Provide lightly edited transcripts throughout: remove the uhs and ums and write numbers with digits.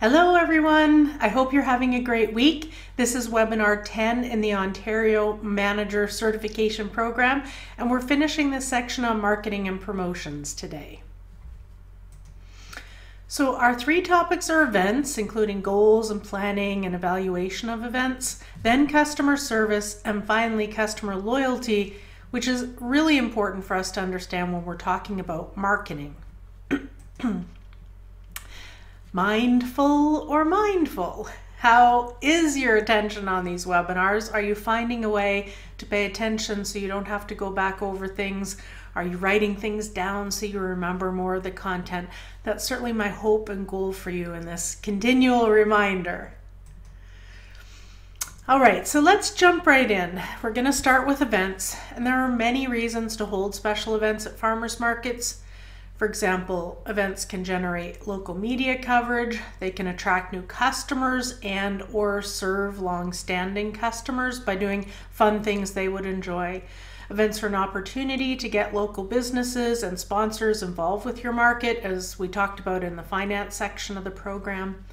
Hello everyone, I hope you're having a great week. This is webinar 10 in the Ontario Manager Certification Program, and we're finishing this section on marketing and promotions today. So our three topics are events, including goals and planning and evaluation of events, then customer service, and finally customer loyalty, which is really important for us to understand when we're talking about marketing. Mindful or mindful? How is your attention on these webinars? Are you finding a way to pay attention so you don't have to go back over things? Are you writing things down so you remember more of the content? That's certainly my hope and goal for you in this continual reminder. All right, so let's jump right in. We're going to start with events, and there are many reasons to hold special events at farmers markets. For example, events can generate local media coverage, they can attract new customers and or serve long-standing customers by doing fun things they would enjoy. Events are an opportunity to get local businesses and sponsors involved with your market, as we talked about in the finance section of the program.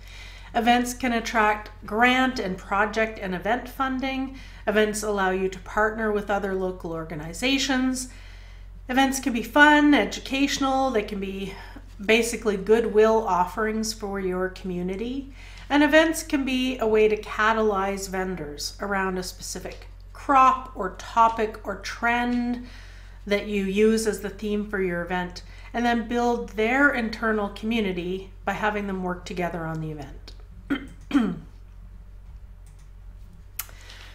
Events can attract grant and project and event funding. Events allow you to partner with other local organizations. Events can be fun, educational, they can be basically goodwill offerings for your community. And events can be a way to catalyze vendors around a specific crop or topic or trend that you use as the theme for your event, and then build their internal community by having them work together on the event.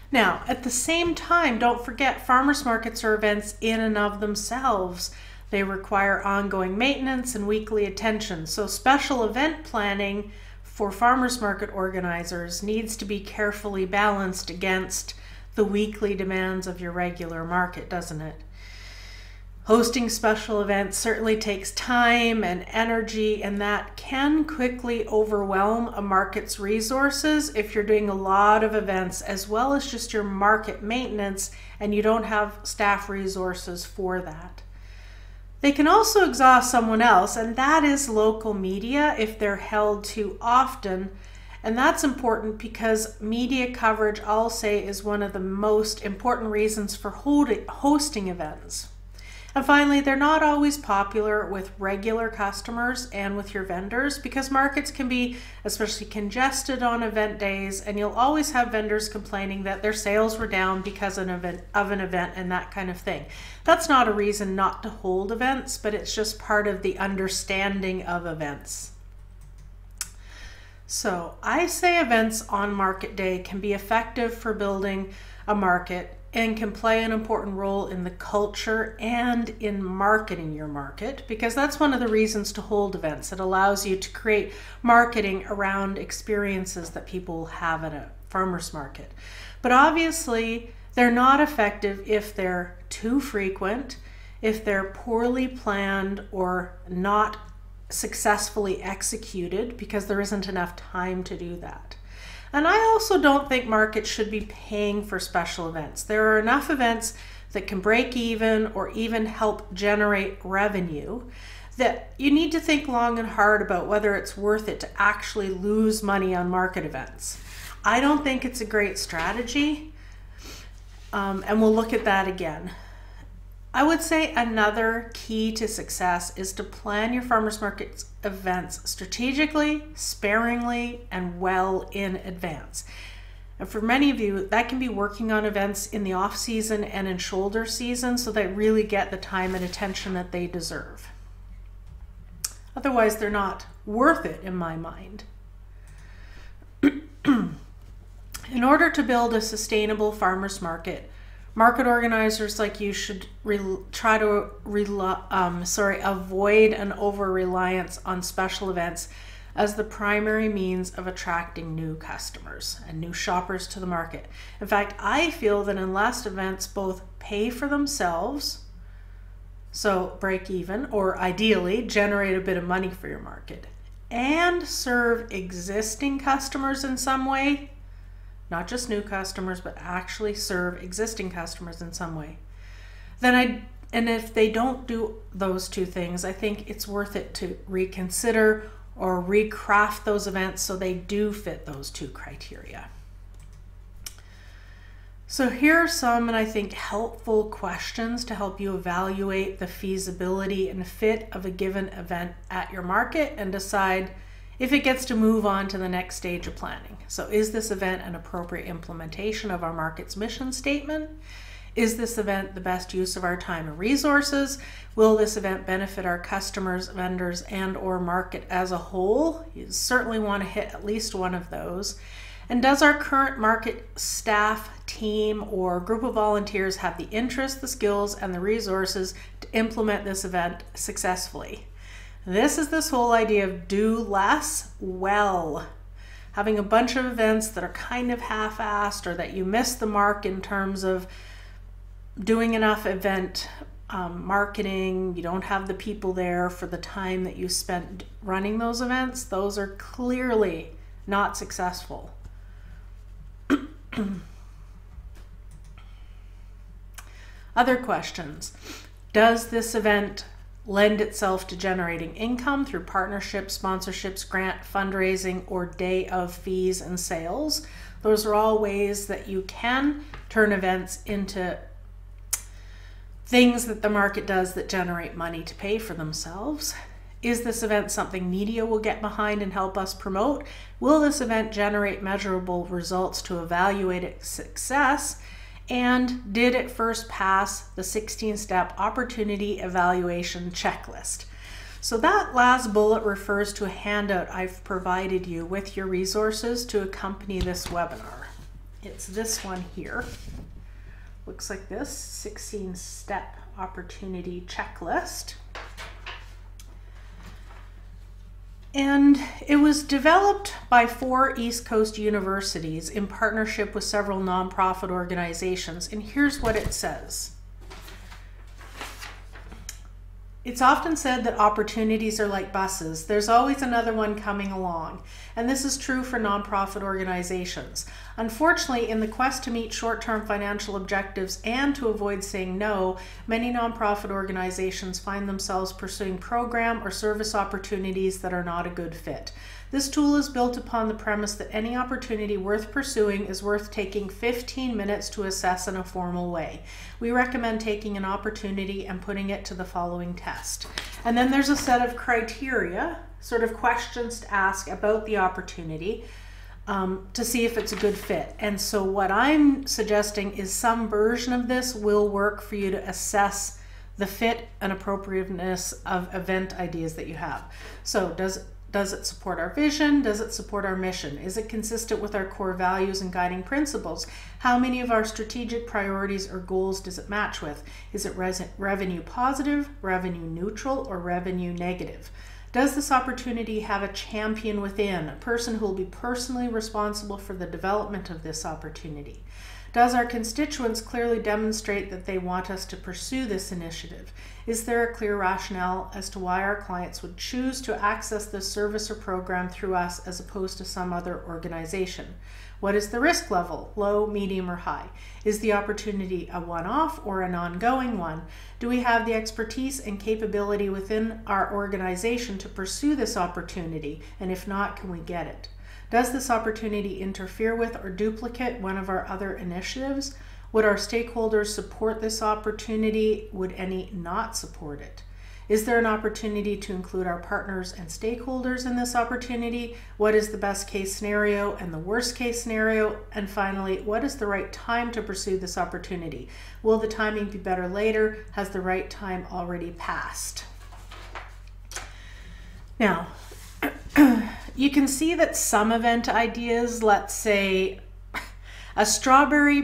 Now, at the same time, don't forget farmers markets are events in and of themselves. They require ongoing maintenance and weekly attention. So special event planning for farmers market organizers needs to be carefully balanced against the weekly demands of your regular market, doesn't it? Hosting special events certainly takes time and energy, and that can quickly overwhelm a market's resources if you're doing a lot of events as well as just your market maintenance and you don't have staff resources for that. They can also exhaust someone else, and that is local media if they're held too often. And that's important because media coverage, I'll say, is one of the most important reasons for hosting events. And finally, they're not always popular with regular customers and with your vendors because markets can be especially congested on event days, and you'll always have vendors complaining that their sales were down because of an event and that kind of thing. That's not a reason not to hold events, but it's just part of the understanding of events. So I say events on market day can be effective for building a market and can play an important role in the culture and in marketing your market, because that's one of the reasons to hold events. It allows you to create marketing around experiences that people have at a farmer's market. But obviously, they're not effective if they're too frequent, if they're poorly planned or not successfully executed because there isn't enough time to do that. And I also don't think markets should be paying for special events. There are enough events that can break even or even help generate revenue that you need to think long and hard about whether it's worth it to actually lose money on market events. I don't think it's a great strategy, and we'll look at that again. I would say another key to success is to plan your farmers market events strategically, sparingly, and well in advance. And for many of you, that can be working on events in the off season and in shoulder season so they really get the time and attention that they deserve. Otherwise, they're not worth it in my mind. In order to build a sustainable farmers market, market organizers like you should try to avoid an over-reliance on special events as the primary means of attracting new customers and new shoppers to the market. In fact, I feel that unless events both pay for themselves, so break even, or ideally generate a bit of money for your market, and serve existing customers in some way, not just new customers, but actually serve existing customers in some way, and if they don't do those two things, I think it's worth it to reconsider or recraft those events so they do fit those two criteria. So here are some, and I think, helpful questions to help you evaluate the feasibility and fit of a given event at your market and decide if it gets to move on to the next stage of planning. So is this event an appropriate implementation of our market's mission statement? Is this event the best use of our time and resources? Will this event benefit our customers, vendors, and or market as a whole? You certainly want to hit at least one of those. And does our current market staff, team, or group of volunteers have the interest, the skills, and the resources to implement this event successfully? This is this whole idea of do less well. Having a bunch of events that are kind of half-assed or that you miss the mark in terms of doing enough event marketing, you don't have the people there for the time that you spent running those events, those are clearly not successful. Other questions. Does this event lend itself to generating income through partnerships, sponsorships, grant, fundraising, or day of fees and sales? Those are all ways that you can turn events into things that the market does that generate money to pay for themselves. Is this event something media will get behind and help us promote? Will this event generate measurable results to evaluate its success? And did it first pass the 16-step opportunity evaluation checklist? So that last bullet refers to a handout I've provided you with your resources to accompany this webinar. It's this one here. Looks like this 16-step opportunity checklist. And it was developed by 4 East Coast universities in partnership with several nonprofit organizations. And here's what it says. It's often said that opportunities are like buses. There's always another one coming along. And this is true for nonprofit organizations. Unfortunately, in the quest to meet short-term financial objectives and to avoid saying no, many nonprofit organizations find themselves pursuing program or service opportunities that are not a good fit. This tool is built upon the premise that any opportunity worth pursuing is worth taking 15 minutes to assess in a formal way. We recommend taking an opportunity and putting it to the following test. And then there's a set of criteria, sort of questions to ask about the opportunity to see if it's a good fit. And so what I'm suggesting is some version of this will work for you to assess the fit and appropriateness of event ideas that you have. So does it support our vision? Does it support our mission? Is it consistent with our core values and guiding principles? How many of our strategic priorities or goals does it match with? Is it revenue positive, revenue neutral, or revenue negative? Does this opportunity have a champion within, a person who will be personally responsible for the development of this opportunity? Does our constituents clearly demonstrate that they want us to pursue this initiative? Is there a clear rationale as to why our clients would choose to access this service or program through us as opposed to some other organization? What is the risk level, low, medium, or high? Is the opportunity a one-off or an ongoing one? Do we have the expertise and capability within our organization to pursue this opportunity? And if not, can we get it? Does this opportunity interfere with or duplicate one of our other initiatives? Would our stakeholders support this opportunity? Would any not support it? Is there an opportunity to include our partners and stakeholders in this opportunity? What is the best case scenario and the worst case scenario? And finally, what is the right time to pursue this opportunity? Will the timing be better later? Has the right time already passed? Now, you can see that some event ideas, let's say a strawberry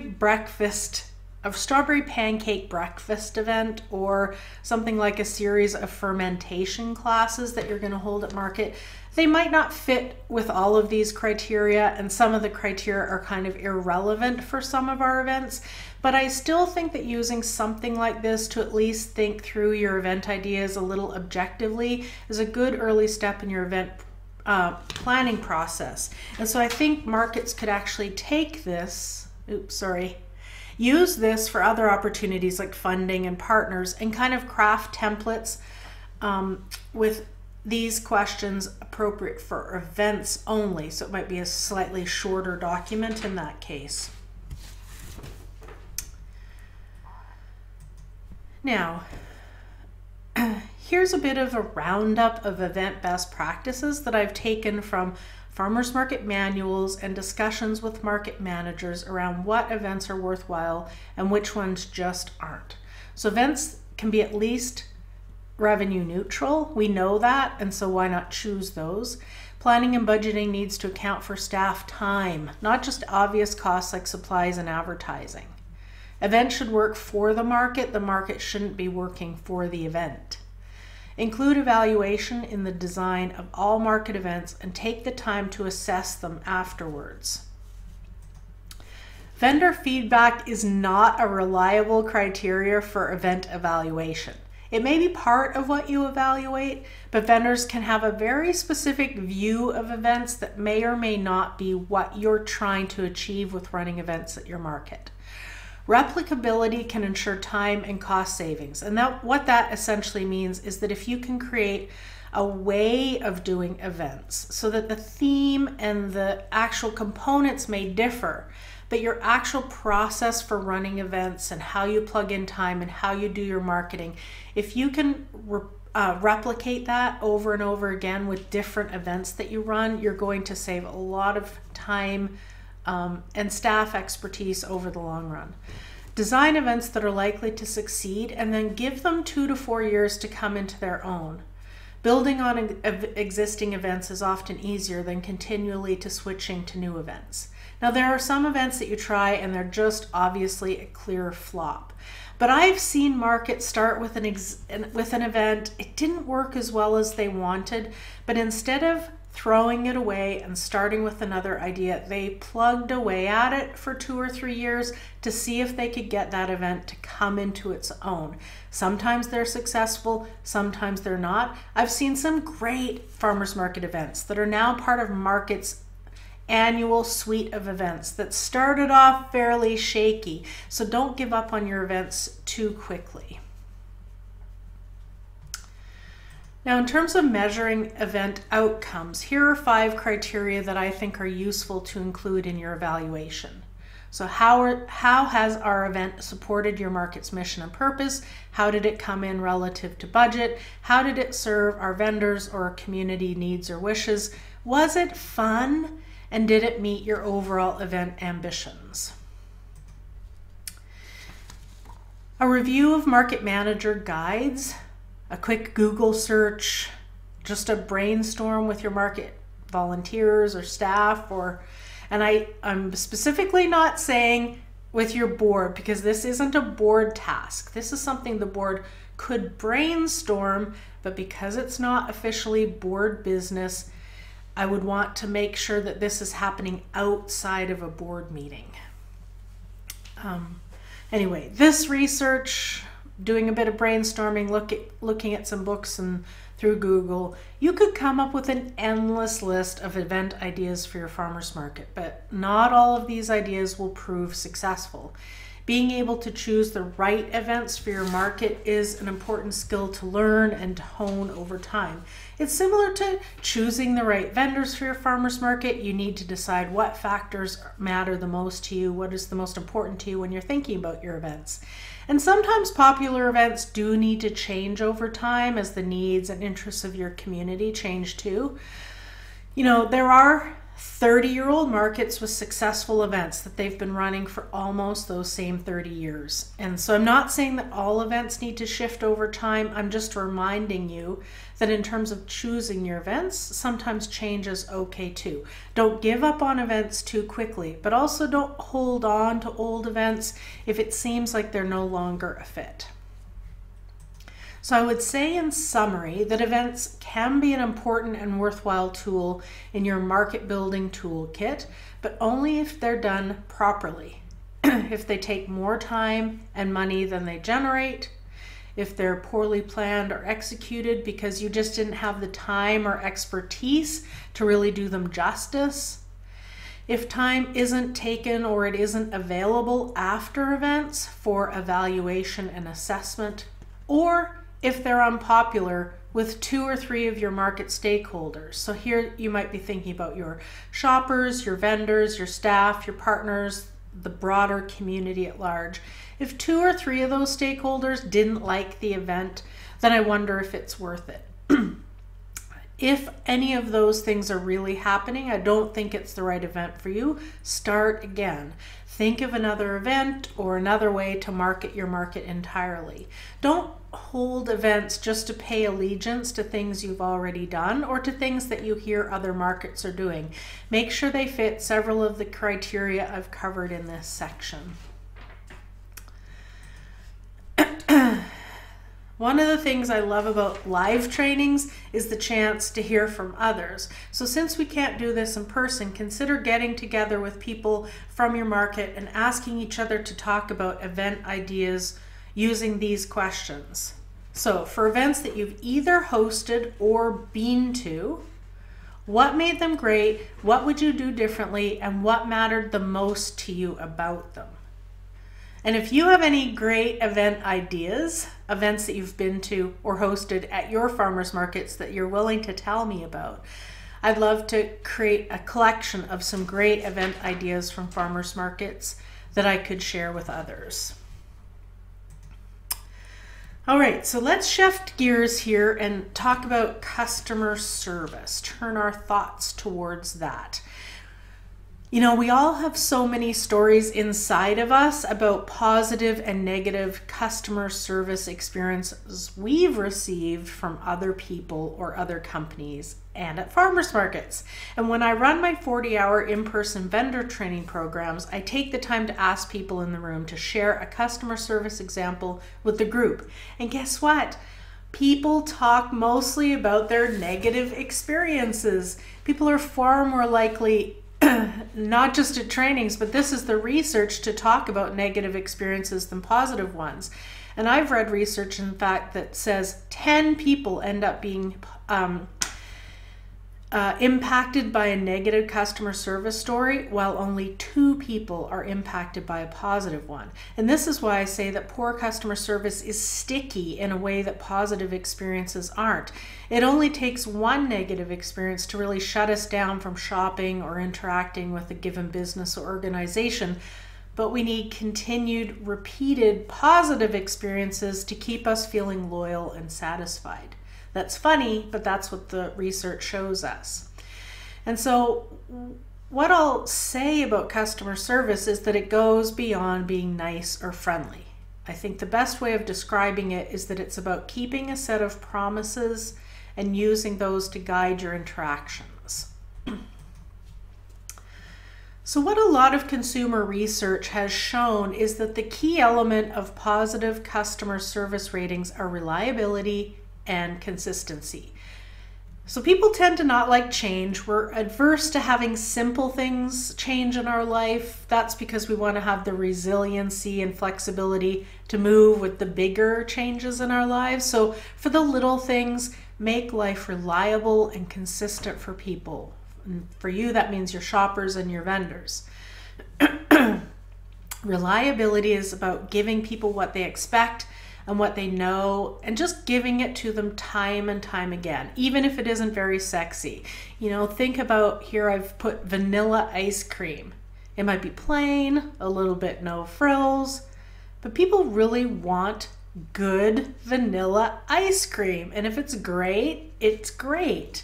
pancake breakfast event, or something like a series of fermentation classes that you're going to hold at market, they might not fit with all of these criteria, and some of the criteria are kind of irrelevant for some of our events. But I still think that using something like this to at least think through your event ideas a little objectively is a good early step in your event planning process. And so I think markets could actually take this, use this for other opportunities like funding and partners, and kind of craft templates with these questions appropriate for events only, so it might be a slightly shorter document in that case. Now, here's a bit of a roundup of event best practices that I've taken from farmers market manuals and discussions with market managers around what events are worthwhile and which ones just aren't. So events can be at least revenue neutral. We know that, and so why not choose those? Planning and budgeting needs to account for staff time, not just obvious costs like supplies and advertising. Events should work for the market shouldn't be working for the event. Include evaluation in the design of all market events and take the time to assess them afterwards. Vendor feedback is not a reliable criteria for event evaluation. It may be part of what you evaluate, but vendors can have a very specific view of events that may or may not be what you're trying to achieve with running events at your market. Replicability can ensure time and cost savings. And what that essentially means is that if you can create a way of doing events so that the theme and the actual components may differ, but your actual process for running events and how you plug in time and how you do your marketing, if you can replicate that over and over again with different events that you run, you're going to save a lot of time and staff expertise over the long run. Design events that are likely to succeed and then give them 2 to 4 years to come into their own. Building on existing events is often easier than continually switching to new events. Now, there are some events that you try and they're just obviously a clear flop. But I've seen markets start with an event, it didn't work as well as they wanted, but instead of throwing it away and starting with another idea, they plugged away at it for 2 or 3 years to see if they could get that event to come into its own. Sometimes they're successful, sometimes they're not. I've seen some great farmers market events that are now part of markets' annual suite of events that started off fairly shaky. So don't give up on your events too quickly. Now, in terms of measuring event outcomes, here are 5 criteria that I think are useful to include in your evaluation. So how has our event supported your market's mission and purpose? How did it come in relative to budget? How did it serve our vendors or community needs or wishes? Was it fun? And did it meet your overall event ambitions? A review of market manager guides, a quick Google search, just a brainstorm with your market volunteers or staff, and I'm specifically not saying with your board, because this isn't a board task. This is something the board could brainstorm, but because it's not officially board business, I would want to make sure that this is happening outside of a board meeting. Anyway, this research, doing a bit of brainstorming, looking at some books and through Google, you could come up with an endless list of event ideas for your farmers market, but not all of these ideas will prove successful. Being able to choose the right events for your market is an important skill to learn and to hone over time. It's similar to choosing the right vendors for your farmers market. You need to decide what factors matter the most to you, what is the most important to you when you're thinking about your events. And sometimes popular events do need to change over time as the needs and interests of your community change too. You know, there are 30-year-old markets with successful events that they've been running for almost those same 30 years. And so I'm not saying that all events need to shift over time. I'm just reminding you that in terms of choosing your events, sometimes change is okay too. Don't give up on events too quickly, but also don't hold on to old events if it seems like they're no longer a fit. So I would say in summary that events can be an important and worthwhile tool in your market building toolkit, but only if they're done properly. If they take more time and money than they generate, if they're poorly planned or executed because you just didn't have the time or expertise to really do them justice, if time isn't taken or it isn't available after events for evaluation and assessment, or if they're unpopular with 2 or 3 of your market stakeholders. So here you might be thinking about your shoppers, your vendors, your staff, your partners, the broader community at large. If 2 or 3 of those stakeholders didn't like the event, then I wonder if it's worth it. If any of those things are really happening, I don't think it's the right event for you. Start again. Think of another event or another way to market your market entirely. Don't hold events just to pay allegiance to things you've already done or to things that you hear other markets are doing. Make sure they fit several of the criteria I've covered in this section. One of the things I love about live trainings is the chance to hear from others. So since we can't do this in person, consider getting together with people from your market and asking each other to talk about event ideas using these questions. So for events that you've either hosted or been to, what made them great? What would you do differently? And what mattered the most to you about them? And if you have any great event ideas, events that you've been to or hosted at your farmers markets that you're willing to tell me about, I'd love to create a collection of some great event ideas from farmers markets that I could share with others. All right, so let's shift gears here and talk about customer service, turn our thoughts towards that. You know, we all have so many stories inside of us about positive and negative customer service experiences we've received from other people or other companies and at farmers markets. And when I run my 40-hour in-person vendor training programs, I take the time to ask people in the room to share a customer service example with the group. And guess what? People talk mostly about their negative experiences. People are far more likely, not just at trainings, but this is the research, to talk about negative experiences than positive ones. And I've read research, in fact, that says 10 people end up being impacted by a negative customer service story, while only 2 people are impacted by a positive one. And this is why I say that poor customer service is sticky in a way that positive experiences aren't. It only takes one negative experience to really shut us down from shopping or interacting with a given business or organization, but we need continued, repeated positive experiences to keep us feeling loyal and satisfied. That's funny, but that's what the research shows us. And so what I'll say about customer service is that it goes beyond being nice or friendly. I think the best way of describing it is that it's about keeping a set of promises and using those to guide your interactions. So what a lot of consumer research has shown is that the key element of positive customer service ratings are reliability and consistency. So people tend to not like change. We're adverse to having simple things change in our life. That's because we want to have the resiliency and flexibility to move with the bigger changes in our lives. So for the little things, make life reliable and consistent for people. And for you, that means your shoppers and your vendors. Reliability is about giving people what they expect and what they know, and just giving it to them time and time again, even if it isn't very sexy. You know, think about, here I've put vanilla ice cream. It might be plain, a little bit no frills, but people really want good vanilla ice cream. And if it's great, it's great.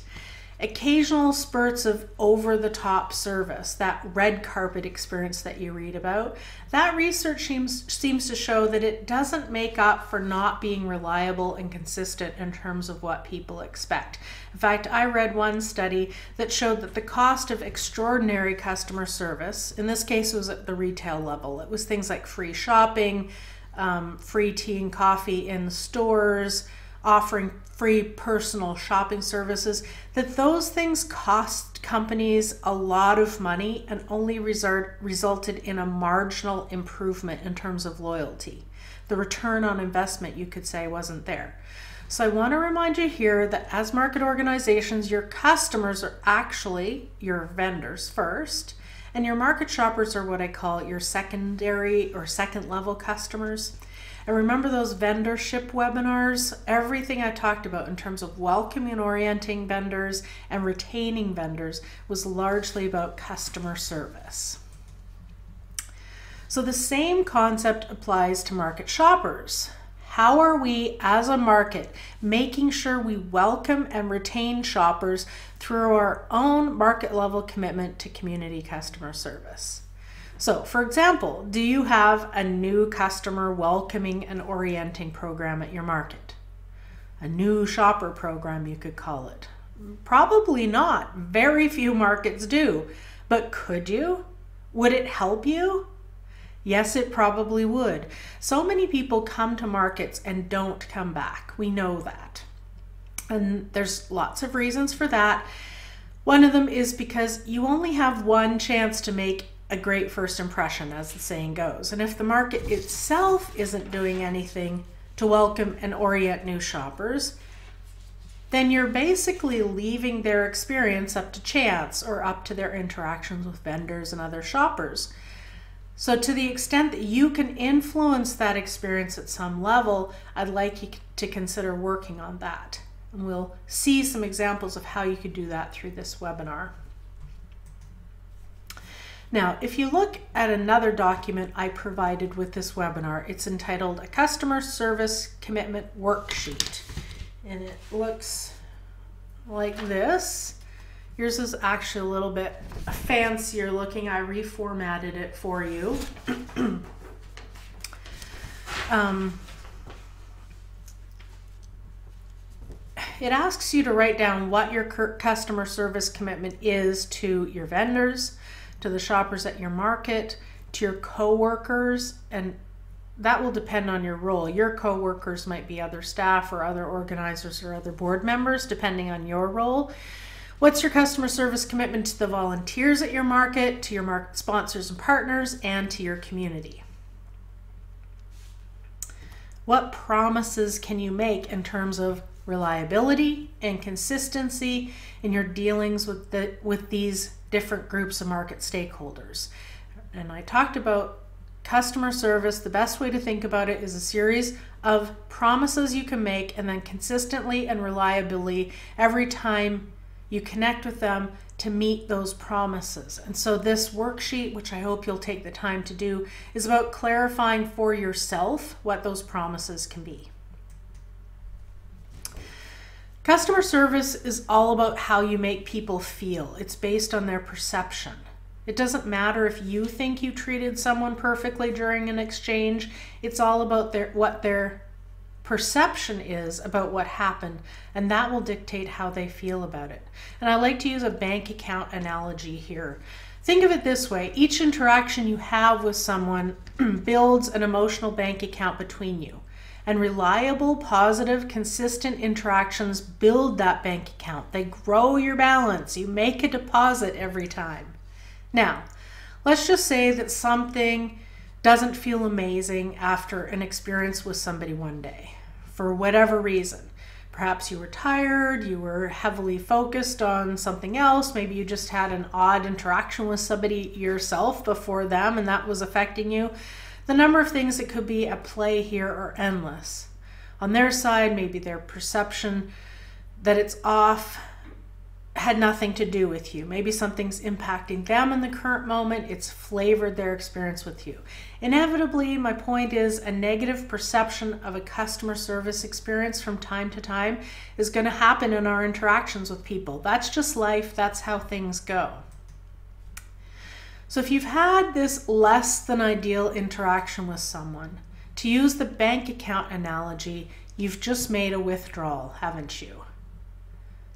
Occasional spurts of over-the-top service, that red carpet experience that you read about, that research seems to show that it doesn't make up for not being reliable and consistent in terms of what people expect. In fact, I read one study that showed that the cost of extraordinary customer service, in this case it was at the retail level, it was things like free shopping, free tea and coffee in stores, offering free personal shopping services, that those things cost companies a lot of money and only resulted in a marginal improvement in terms of loyalty. The return on investment, you could say, wasn't there. So I want to remind you here that as market organizations, your customers are actually your vendors first, and your market shoppers are what I call your secondary or second level customers. And remember those vendorship webinars? Everything I talked about in terms of welcoming and orienting vendors and retaining vendors was largely about customer service. So the same concept applies to market shoppers. How are we as a market making sure we welcome and retain shoppers through our own market level commitment to community customer service? So for example, do you have a new customer welcoming and orienting program at your market? A new shopper program, you could call it. Probably not. Very few markets do. But could you? Would it help you? Yes, it probably would. So many people come to markets and don't come back. We know that. And there's lots of reasons for that. One of them is because you only have one chance to make a great first impression, as the saying goes. And if the market itself isn't doing anything to welcome and orient new shoppers, then you're basically leaving their experience up to chance or up to their interactions with vendors and other shoppers. So to the extent that you can influence that experience at some level, I'd like you to consider working on that. And we'll see some examples of how you could do that through this webinar. Now, if you look at another document I provided with this webinar, it's entitled A Customer Service Commitment Worksheet. And it looks like this. Yours is actually a little bit fancier looking. I reformatted it for you. It asks you to write down what your customer service commitment is to your vendors, to the shoppers at your market, to your co-workers, and that will depend on your role. Your co-workers might be other staff or other organizers or other board members, depending on your role. What's your customer service commitment to the volunteers at your market, to your market sponsors and partners, and to your community? What promises can you make in terms of reliability and consistency in your dealings with these different groups of market stakeholders? And I talked about customer service. The best way to think about it is a series of promises you can make, and then consistently and reliably every time you connect with them to meet those promises. And so this worksheet, which I hope you'll take the time to do, is about clarifying for yourself what those promises can be. Customer service is all about how you make people feel. It's based on their perception. It doesn't matter if you think you treated someone perfectly during an exchange. It's all about what their perception is about what happened, and that will dictate how they feel about it. And I like to use a bank account analogy here. Think of it this way: each interaction you have with someone builds an emotional bank account between you, and reliable, positive, consistent interactions build that bank account. They grow your balance. You make a deposit every time. Now, let's just say that something doesn't feel amazing after an experience with somebody one day, for whatever reason. Perhaps you were tired, you were heavily focused on something else, maybe you just had an odd interaction with somebody yourself before them and that was affecting you. The number of things that could be at play here are endless. On their side, maybe their perception that it's off had nothing to do with you. Maybe something's impacting them in the current moment. It's flavored their experience with you. Inevitably, my point is, a negative perception of a customer service experience from time to time is going to happen in our interactions with people. That's just life. That's how things go. So if you've had this less than ideal interaction with someone, to use the bank account analogy, you've just made a withdrawal, haven't you?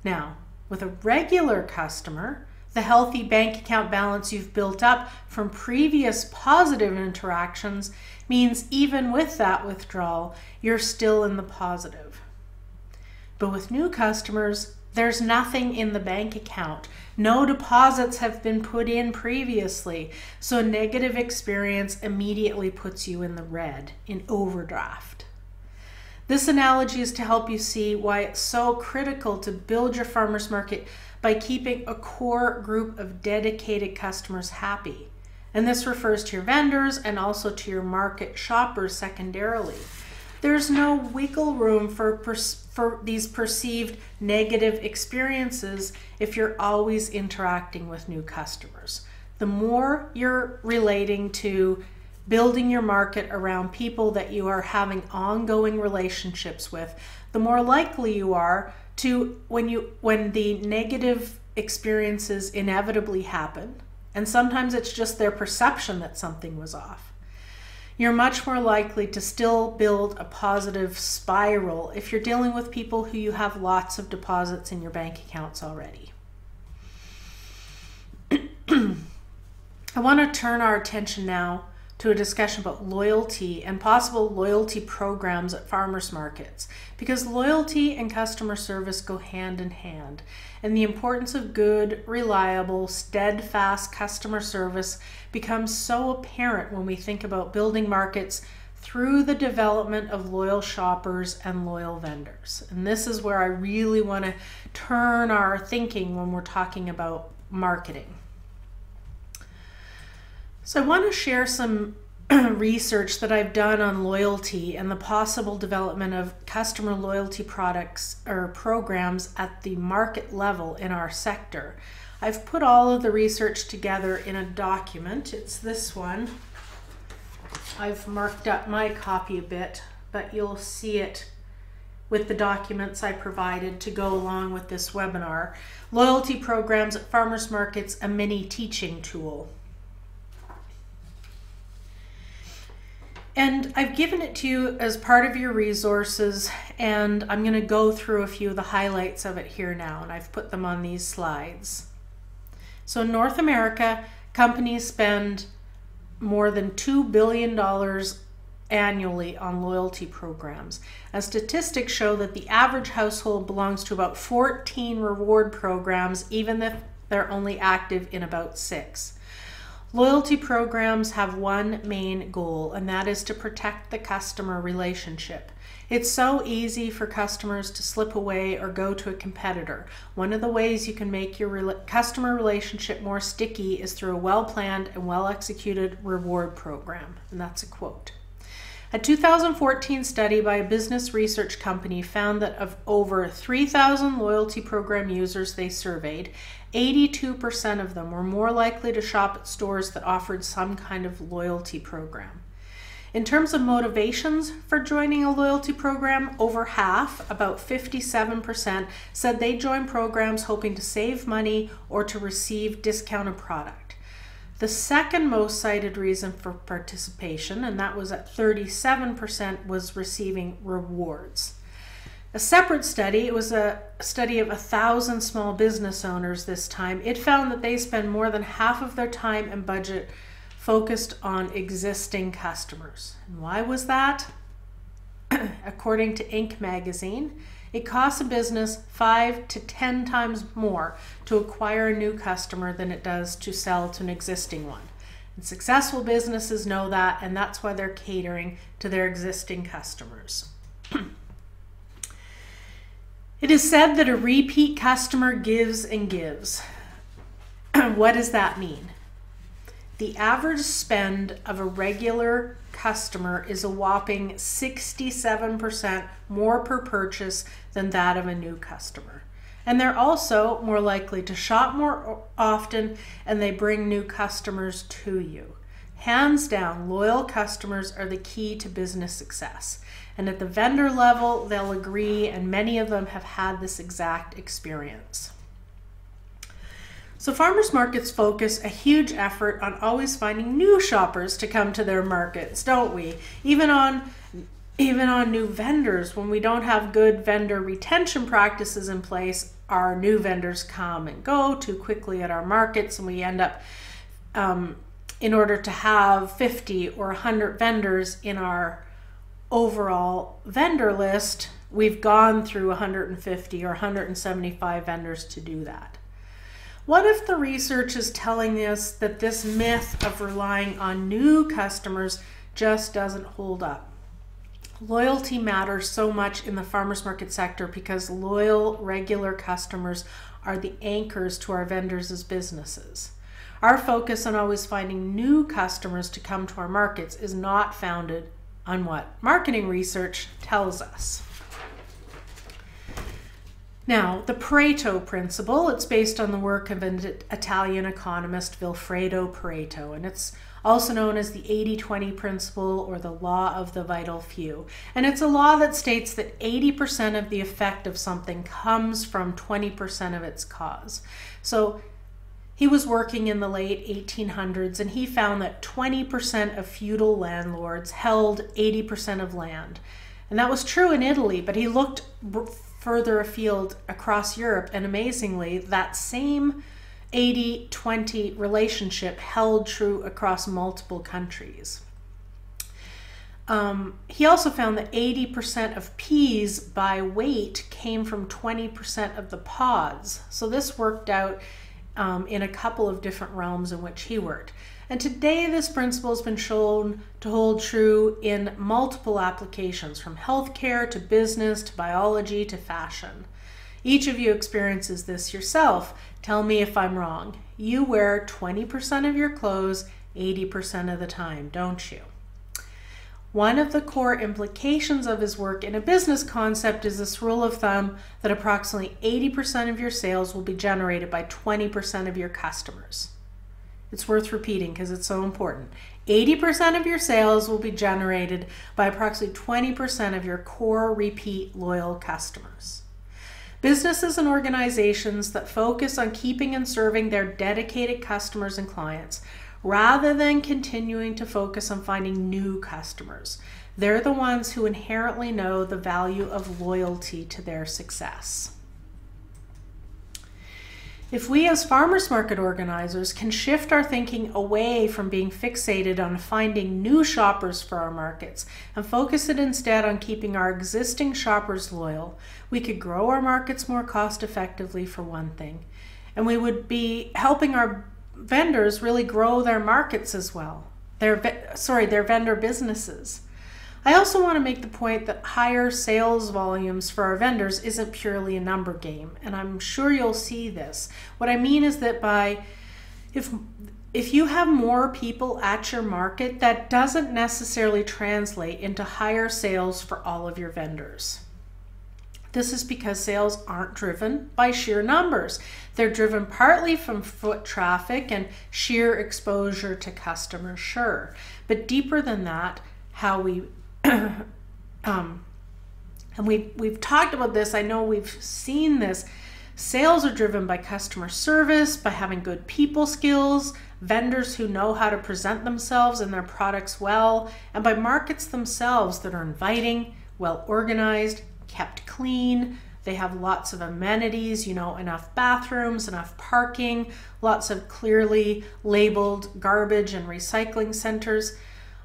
Now, with a regular customer, the healthy bank account balance you've built up from previous positive interactions means even with that withdrawal, you're still in the positive. But with new customers, there's nothing in the bank account. No deposits have been put in previously, so a negative experience immediately puts you in the red, in overdraft. This analogy is to help you see why it's so critical to build your farmers market by keeping a core group of dedicated customers happy. And this refers to your vendors and also to your market shoppers secondarily. There's no wiggle room for these perceived negative experiences if you're always interacting with new customers. The more you're relating to building your market around people that you are having ongoing relationships with, the more likely you are to, when the negative experiences inevitably happen, and sometimes it's just their perception that something was off, you're much more likely to still build a positive spiral if you're dealing with people who you have lots of deposits in your bank accounts already. I want to turn our attention now to a discussion about loyalty and possible loyalty programs at farmers markets, because loyalty and customer service go hand in hand, and the importance of good, reliable, steadfast customer service becomes so apparent when we think about building markets through the development of loyal shoppers and loyal vendors. And this is where I really want to turn our thinking when we're talking about marketing. So I want to share some research that I've done on loyalty and the possible development of customer loyalty products or programs at the market level in our sector. I've put all of the research together in a document. It's this one. I've marked up my copy a bit, but you'll see it with the documents I provided to go along with this webinar. Loyalty Programs at Farmers Markets, a mini teaching tool. And I've given it to you as part of your resources, and I'm going to go through a few of the highlights of it here now, and I've put them on these slides. So in North America, companies spend more than $2 billion annually on loyalty programs. And statistics show that the average household belongs to about 14 reward programs, even if they're only active in about 6. Loyalty programs have one main goal, and that is to protect the customer relationship. It's so easy for customers to slip away or go to a competitor. One of the ways you can make your customer relationship more sticky is through a well-planned and well-executed reward program. And that's a quote. A 2014 study by a business research company found that of over 3,000 loyalty program users they surveyed, 82% of them were more likely to shop at stores that offered some kind of loyalty program. In terms of motivations for joining a loyalty program, over half, about 57%, said they joined programs hoping to save money or to receive discounted product. The second most cited reason for participation, and that was at 37%, was receiving rewards. A separate study, it was a study of 1,000 small business owners this time. It found that they spend more than half of their time and budget focused on existing customers. And why was that? According to Inc. magazine, it costs a business 5 to 10 times more to acquire a new customer than it does to sell to an existing one. And successful businesses know that, and that's why they're catering to their existing customers. It is said that a repeat customer gives and gives. What does that mean? The average spend of a regular customer is a whopping 67% more per purchase than that of a new customer. And they're also more likely to shop more often, and they bring new customers to you. Hands down, loyal customers are the key to business success. And at the vendor level, they'll agree, and many of them have had this exact experience. So farmers markets focus a huge effort on always finding new shoppers to come to their markets, don't we? Even on new vendors, when we don't have good vendor retention practices in place, our new vendors come and go too quickly at our markets, and we end up, in order to have 50 or 100 vendors in our overall vendor list, we've gone through 150 or 175 vendors to do that. What if the research is telling us that this myth of relying on new customers just doesn't hold up? Loyalty matters so much in the farmers market sector because loyal, regular customers are the anchors to our vendors as businesses. Our focus on always finding new customers to come to our markets is not founded on what marketing research tells us. Now, the Pareto principle, it's based on the work of an Italian economist, Vilfredo Pareto, and it's also known as the 80-20 principle or the law of the vital few. And it's a law that states that 80% of the effect of something comes from 20% of its cause. So he was working in the late 1800s, and he found that 20% of feudal landlords held 80% of land. And that was true in Italy, but he looked further afield across Europe, and amazingly, that same 80-20 relationship held true across multiple countries. He also found that 80% of peas by weight came from 20% of the pods. So this worked out in a couple of different realms in which he worked. And today this principle has been shown to hold true in multiple applications, from healthcare to business to biology to fashion. Each of you experiences this yourself. Tell me if I'm wrong. You wear 20% of your clothes 80% of the time, don't you? One of the core implications of his work in a business concept is this rule of thumb that approximately 80% of your sales will be generated by 20% of your customers. It's worth repeating because it's so important. 80% of your sales will be generated by approximately 20% of your core repeat loyal customers. Businesses and organizations that focus on keeping and serving their dedicated customers and clients, rather than continuing to focus on finding new customers, they're the ones who inherently know the value of loyalty to their success. If we as farmers market organizers can shift our thinking away from being fixated on finding new shoppers for our markets and focus it instead on keeping our existing shoppers loyal, we could grow our markets more cost effectively, for one thing, and we would be helping our vendors really grow their markets as well, their vendor businesses. I also want to make the point that higher sales volumes for our vendors isn't purely a number game, and I'm sure you'll see this. What I mean is that if you have more people at your market, that doesn't necessarily translate into higher sales for all of your vendors. This is because sales aren't driven by sheer numbers. They're driven partly from foot traffic and sheer exposure to customers, sure. But deeper than that, how we and we've talked about this, I know we've seen this. Sales are driven by customer service, by having good people skills, vendors who know how to present themselves and their products well, and by markets themselves that are inviting, well organized, kept clean. They have lots of amenities, enough bathrooms, enough parking, lots of clearly labeled garbage and recycling centers.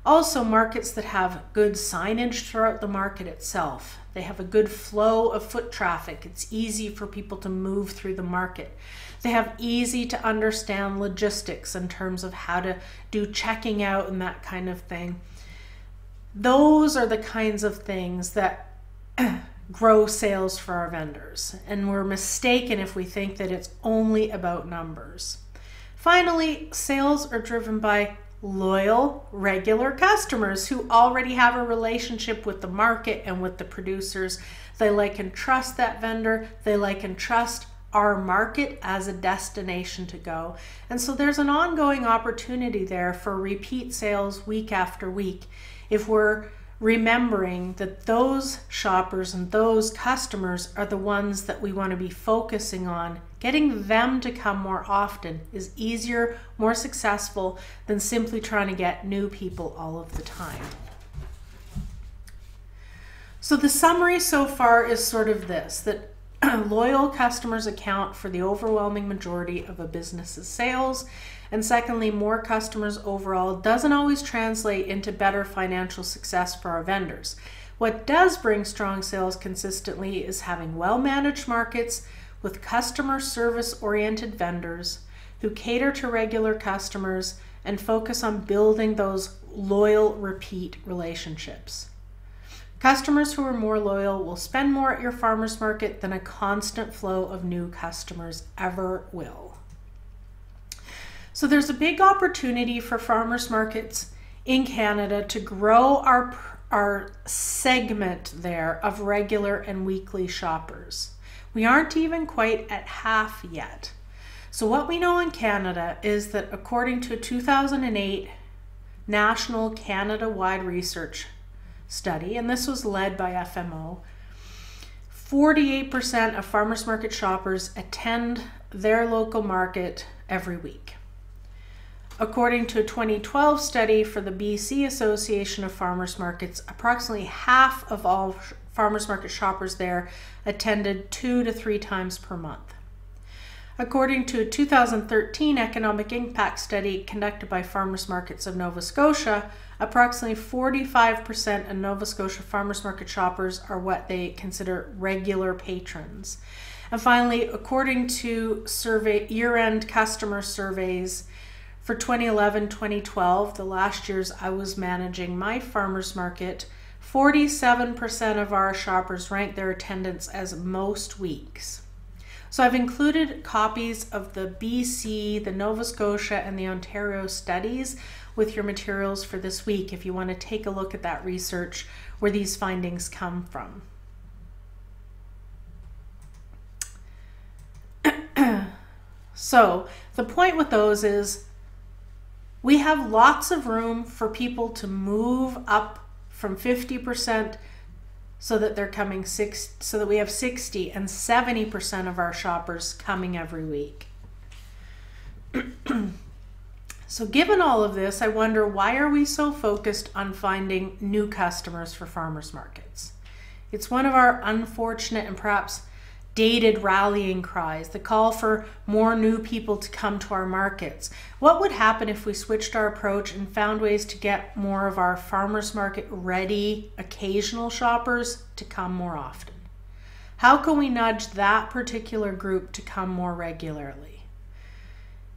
Also, markets that have good signage throughout the market itself. They have a good flow of foot traffic. It's easy for people to move through the market. They have easy to understand logistics in terms of how to do checking out and that kind of thing. Those are the kinds of things that grow sales for our vendors, and we're mistaken if we think that it's only about numbers. Finally, sales are driven by loyal, regular customers who already have a relationship with the market and with the producers. They like and trust that vendor. They like and trust our market as a destination to go. And so there's an ongoing opportunity there for repeat sales week after week if we're remembering that those shoppers and those customers are the ones that we want to be focusing on. Getting them to come more often is easier, more successful than simply trying to get new people all of the time. So the summary so far is sort of this, that loyal customers account for the overwhelming majority of a business's sales. And secondly, more customers overall doesn't always translate into better financial success for our vendors. What does bring strong sales consistently is having well-managed markets with customer service-oriented vendors who cater to regular customers and focus on building those loyal repeat relationships. Customers who are more loyal will spend more at your farmers market than a constant flow of new customers ever will. So there's a big opportunity for farmers markets in Canada to grow our segment there of regular and weekly shoppers. We aren't even quite at half yet. So what we know in Canada is that according to a 2008 national Canada-wide research study, and this was led by FMO, 48% of farmers market shoppers attend their local market every week. According to a 2012 study for the BC Association of Farmers Markets, approximately half of all farmers market shoppers there attended 2 to 3 times per month. According to a 2013 economic impact study conducted by Farmers Markets of Nova Scotia, approximately 45% of Nova Scotia farmers market shoppers are what they consider regular patrons. And finally, according to year-end customer surveys for 2011-2012, the last years I was managing my farmers market, 47% of our shoppers rank their attendance as most weeks. So I've included copies of the BC, the Nova Scotia, and the Ontario studies with your materials for this week if you want to take a look at that research where these findings come from. So the point with those is we have lots of room for people to move up from 50% so that they're coming so that we have 60 and 70% of our shoppers coming every week. So given all of this, I wonder, why are we so focused on finding new customers for farmers markets? It's one of our unfortunate and perhaps dated rallying cries, the call for more new people to come to our markets. What would happen if we switched our approach and found ways to get more of our farmers market ready occasional shoppers to come more often? How can we nudge that particular group to come more regularly?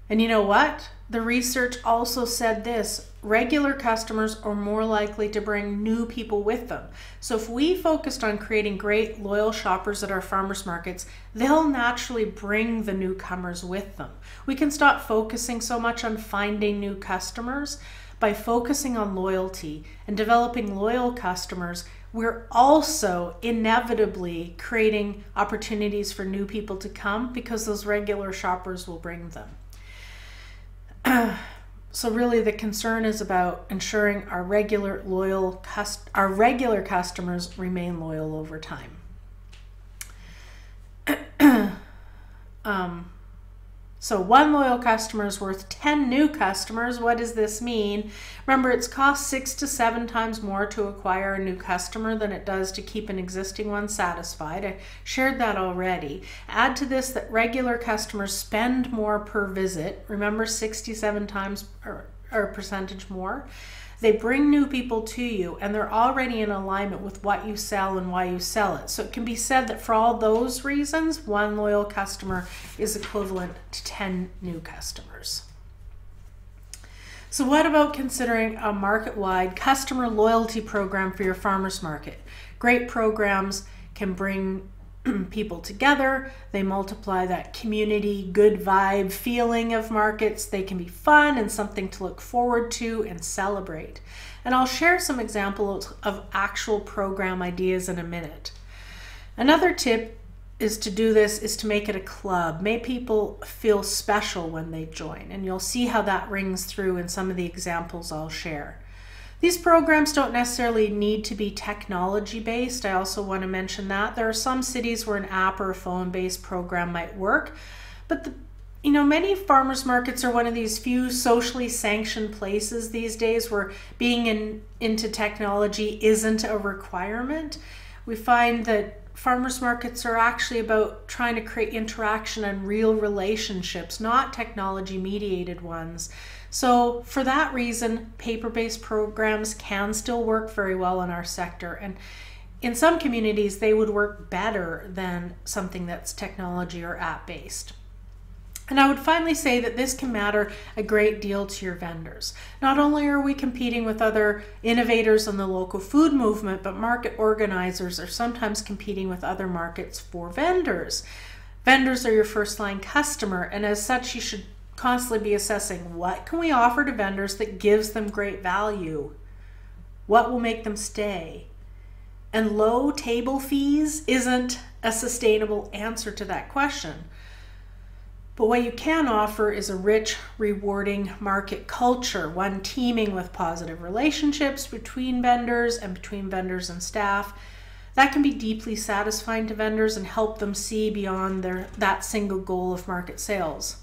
And you know what? The research also said this: regular customers are more likely to bring new people with them. So if we focused on creating great loyal shoppers at our farmers markets, they'll naturally bring the newcomers with them. We can stop focusing so much on finding new customers. By focusing on loyalty and developing loyal customers, we're also inevitably creating opportunities for new people to come because those regular shoppers will bring them. So really the concern is about ensuring our regular customers remain loyal over time. So one loyal customer is worth 10 new customers. What does this mean? Remember, it's cost 6 to 7 times more to acquire a new customer than it does to keep an existing one satisfied. I shared that already. Add to this that regular customers spend more per visit. Remember, 67 times or percentage more. They bring new people to you, and they're already in alignment with what you sell and why you sell it. So it can be said that for all those reasons, one loyal customer is equivalent to 10 new customers. So what about considering a market-wide customer loyalty program for your farmers market? Great programs can bring people together. They multiply that community, good vibe feeling of markets. They can be fun and something to look forward to and celebrate. And I'll share some examples of actual program ideas in a minute. Another tip is to make it a club. Make people feel special when they join, and you'll see how that rings through in some of the examples I'll share. These programs don't necessarily need to be technology-based. I also want to mention that. There are some cities where an app or a phone-based program might work, but many farmers markets are one of these few socially sanctioned places these days where being into technology isn't a requirement. We find that farmers markets are actually about trying to create interaction and real relationships, not technology-mediated ones. So for that reason, paper-based programs can still work very well in our sector. And in some communities, they would work better than something that's technology or app-based. And I would finally say that this can matter a great deal to your vendors. Not only are we competing with other innovators in the local food movement, but market organizers are sometimes competing with other markets for vendors. Vendors are your first line customer, and as such, you should constantly be assessing what can we offer to vendors that gives them great value? What will make them stay? And low table fees isn't a sustainable answer to that question. But what you can offer is a rich, rewarding market culture, one teeming with positive relationships between vendors and between vendors and staff. That can be deeply satisfying to vendors and help them see beyond that single goal of market sales.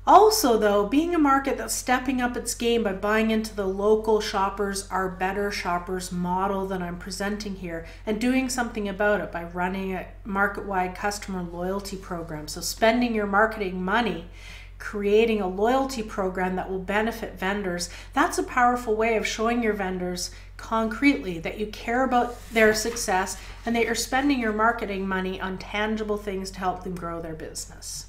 Also, though, being a market that's stepping up its game by buying into the local shoppers are better shoppers model that I'm presenting here, and doing something about it by running a market-wide customer loyalty program. So spending your marketing money creating a loyalty program that will benefit vendors, that's a powerful way of showing your vendors concretely that you care about their success and that you're spending your marketing money on tangible things to help them grow their business.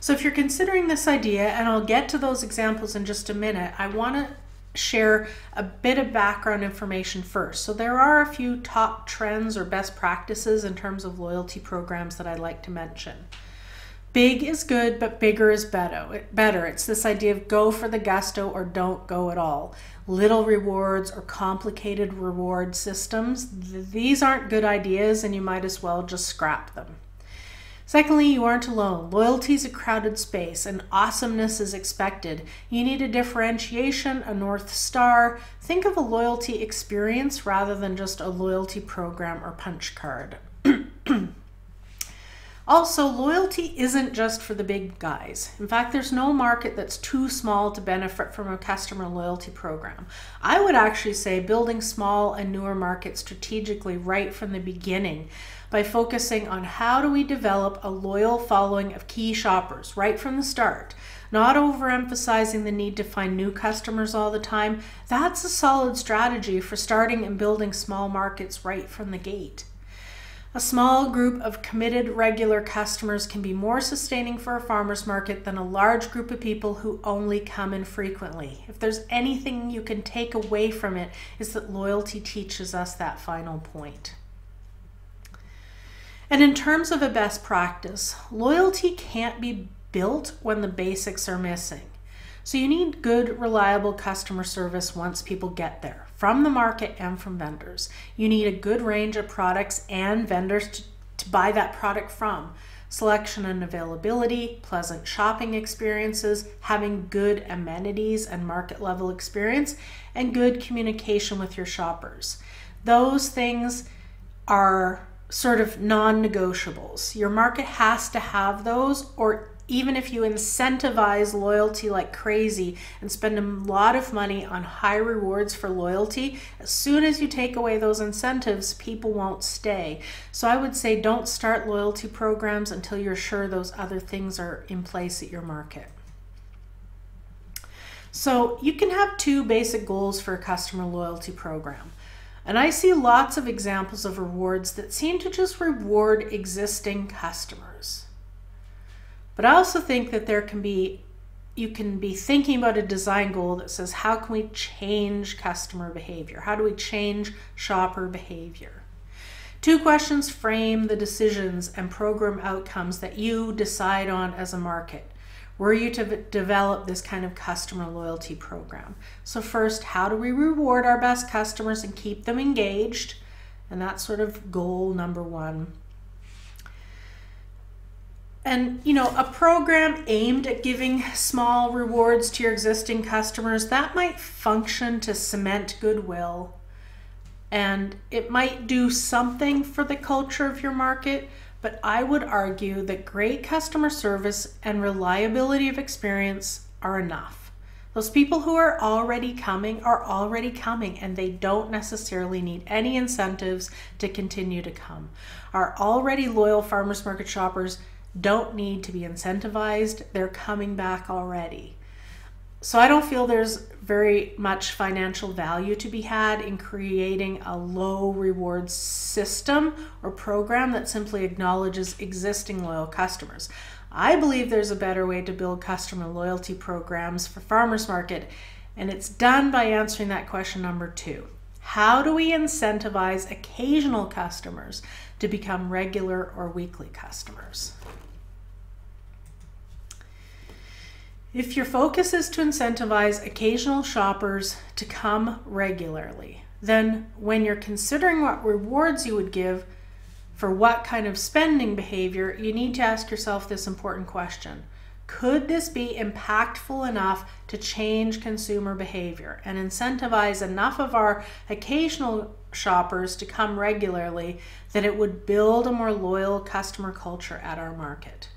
So if you're considering this idea, and I'll get to those examples in just a minute, I want to share a bit of background information first. So there are a few top trends or best practices in terms of loyalty programs that I'd like to mention. Big is good, but bigger is better. It's this idea of go for the gusto or don't go at all. Little rewards or complicated reward systems, these aren't good ideas and you might as well just scrap them. Secondly, you aren't alone. Loyalty is a crowded space and awesomeness is expected. You need a differentiation, a North Star. Think of a loyalty experience rather than just a loyalty program or punch card. Also, loyalty isn't just for the big guys. In fact, there's no market that's too small to benefit from a customer loyalty program. I would actually say building small and newer markets strategically right from the beginning by focusing on how do we develop a loyal following of key shoppers right from the start, not overemphasizing the need to find new customers all the time. That's a solid strategy for starting and building small markets right from the gate. A small group of committed regular customers can be more sustaining for a farmer's market than a large group of people who only come in frequently. If there's anything you can take away from it, is that loyalty teaches us that final point. And in terms of a best practice, loyalty can't be built when the basics are missing. So you need good, reliable customer service once people get there, from the market and from vendors. You need a good range of products and vendors to buy that product from. Selection and availability, pleasant shopping experiences, having good amenities and market level experience, and good communication with your shoppers. Those things are sort of non-negotiables. Your market has to have those, or even if you incentivize loyalty like crazy and spend a lot of money on high rewards for loyalty, as soon as you take away those incentives, people won't stay. So I would say don't start loyalty programs until you're sure those other things are in place at your market. So you can have two basic goals for a customer loyalty program. And I see lots of examples of rewards that seem to just reward existing customers. But I also think that you can be thinking about a design goal that says, how can we change customer behavior? How do we change shopper behavior? Two questions frame the decisions and program outcomes that you decide on as a market. Were you to develop this kind of customer loyalty program? So first, how do we reward our best customers and keep them engaged? And that's sort of goal number one. And a program aimed at giving small rewards to your existing customers, that might function to cement goodwill. And it might do something for the culture of your market, but I would argue that great customer service and reliability of experience are enough. Those people who are already coming, and they don't necessarily need any incentives to continue to come. Our already loyal farmers market shoppers don't need to be incentivized. They're coming back already. So I don't feel there's very much financial value to be had in creating a low reward system or program that simply acknowledges existing loyal customers. I believe there's a better way to build customer loyalty programs for farmers market, and it's done by answering that question number two. How do we incentivize occasional customers to become regular or weekly customers? If your focus is to incentivize occasional shoppers to come regularly, then when you're considering what rewards you would give for what kind of spending behavior, you need to ask yourself this important question. Could this be impactful enough to change consumer behavior and incentivize enough of our occasional shoppers to come regularly that it would build a more loyal customer culture at our market?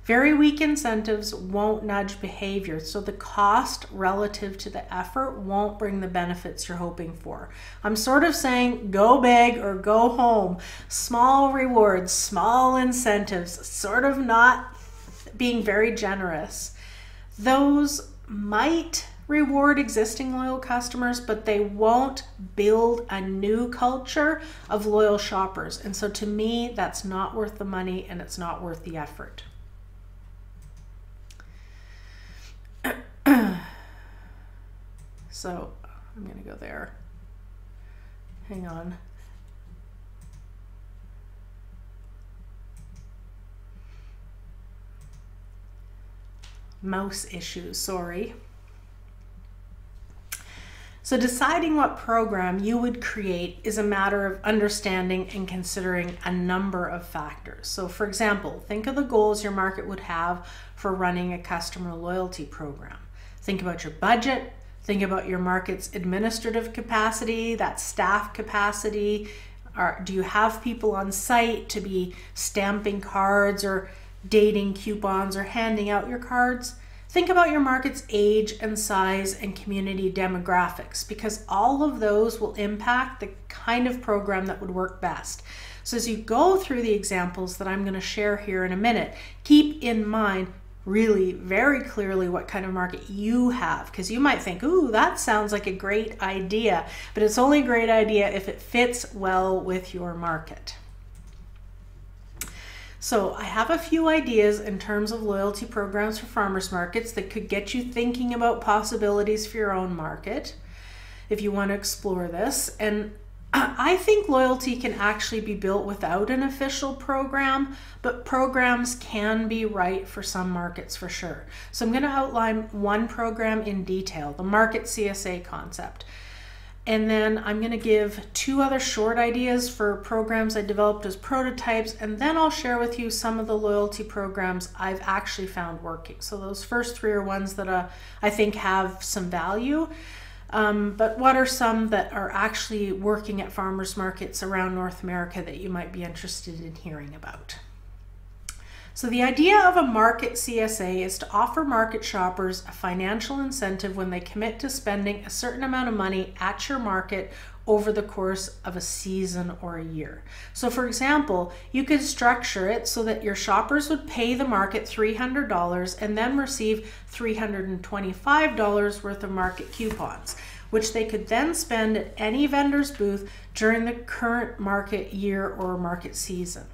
Very weak incentives won't nudge behavior, so the cost relative to the effort won't bring the benefits you're hoping for. I'm sort of saying go big or go home. Small rewards, small incentives, sort of not being very generous. Those might reward existing loyal customers, but they won't build a new culture of loyal shoppers. And so to me, that's not worth the money and it's not worth the effort. So I'm going to go there. Hang on. Mouse issues, sorry. So deciding what program you would create is a matter of understanding and considering a number of factors. So for example, think of the goals your market would have for running a customer loyalty program. Think about your budget. Think about your market's administrative capacity, that staff capacity. Do you have people on site to be stamping cards or dating coupons or handing out your cards? Think about your market's age and size and community demographics, because all of those will impact the kind of program that would work best. So as you go through the examples that I'm going to share here in a minute, keep in mind really very clearly what kind of market you have, because you might think, ooh, that sounds like a great idea, but it's only a great idea if it fits well with your market. So I have a few ideas in terms of loyalty programs for farmers markets that could get you thinking about possibilities for your own market if you want to explore this. And I think loyalty can actually be built without an official program, but programs can be right for some markets for sure. So I'm going to outline one program in detail, the Market CSA concept. And then I'm going to give two other short ideas for programs I developed as prototypes, and then I'll share with you some of the loyalty programs I've actually found working. So those first three are ones that I think have some value. But what are some that are actually working at farmers markets around North America that you might be interested in hearing about? So the idea of a market CSA is to offer market shoppers a financial incentive when they commit to spending a certain amount of money at your market over the course of a season or a year. So for example, you could structure it so that your shoppers would pay the market $300 and then receive $325 worth of market coupons, which they could then spend at any vendor's booth during the current market year or market season.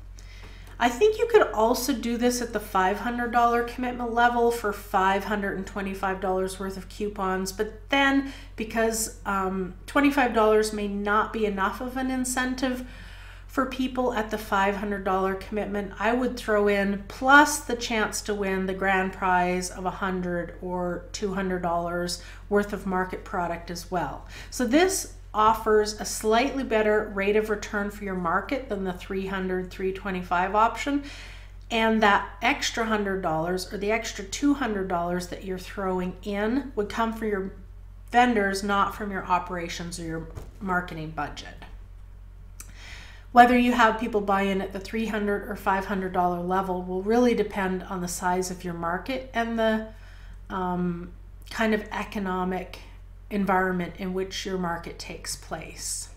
I think you could also do this at the $500 commitment level for $525 worth of coupons, but then because $25 may not be enough of an incentive for people at the $500 commitment, I would throw in plus the chance to win the grand prize of $100 or $200 worth of market product as well. So this offers a slightly better rate of return for your market than the $300, $325 option, and that extra $100 or the extra $200 that you're throwing in would come from your vendors, not from your operations or your marketing budget. Whether you have people buy in at the $300 or $500 level will really depend on the size of your market and the kind of economic environment in which your market takes place.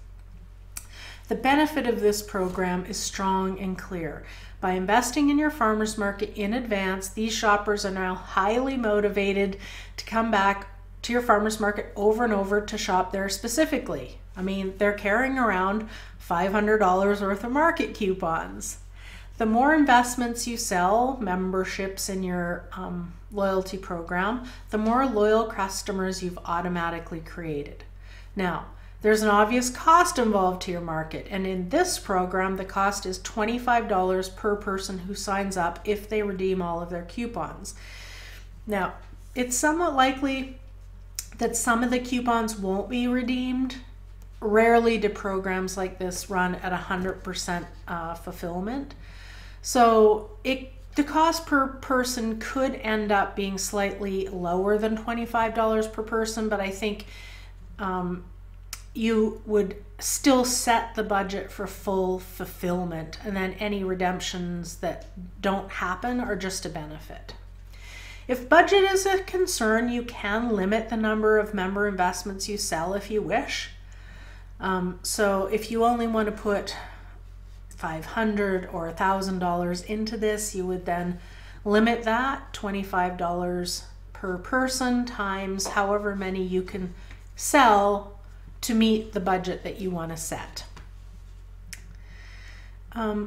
The benefit of this program is strong and clear. By investing in your farmers market in advance, these shoppers are now highly motivated to come back to your farmers market over and over to shop there specifically. I mean, they're carrying around $500 worth of market coupons. The more investments you sell, memberships in your loyalty program, the more loyal customers you've automatically created. Now, there's an obvious cost involved to your market, and in this program, the cost is $25 per person who signs up if they redeem all of their coupons. Now, it's somewhat likely that some of the coupons won't be redeemed. Rarely do programs like this run at 100% fulfillment. So the cost per person could end up being slightly lower than $25 per person, but I think you would still set the budget for full fulfillment, and then any redemptions that don't happen are just a benefit. If budget is a concern, you can limit the number of member investments you sell if you wish. So if you only want to put $500 or $1,000 into this, you would then limit that $25 per person times however many you can sell to meet the budget that you want to set.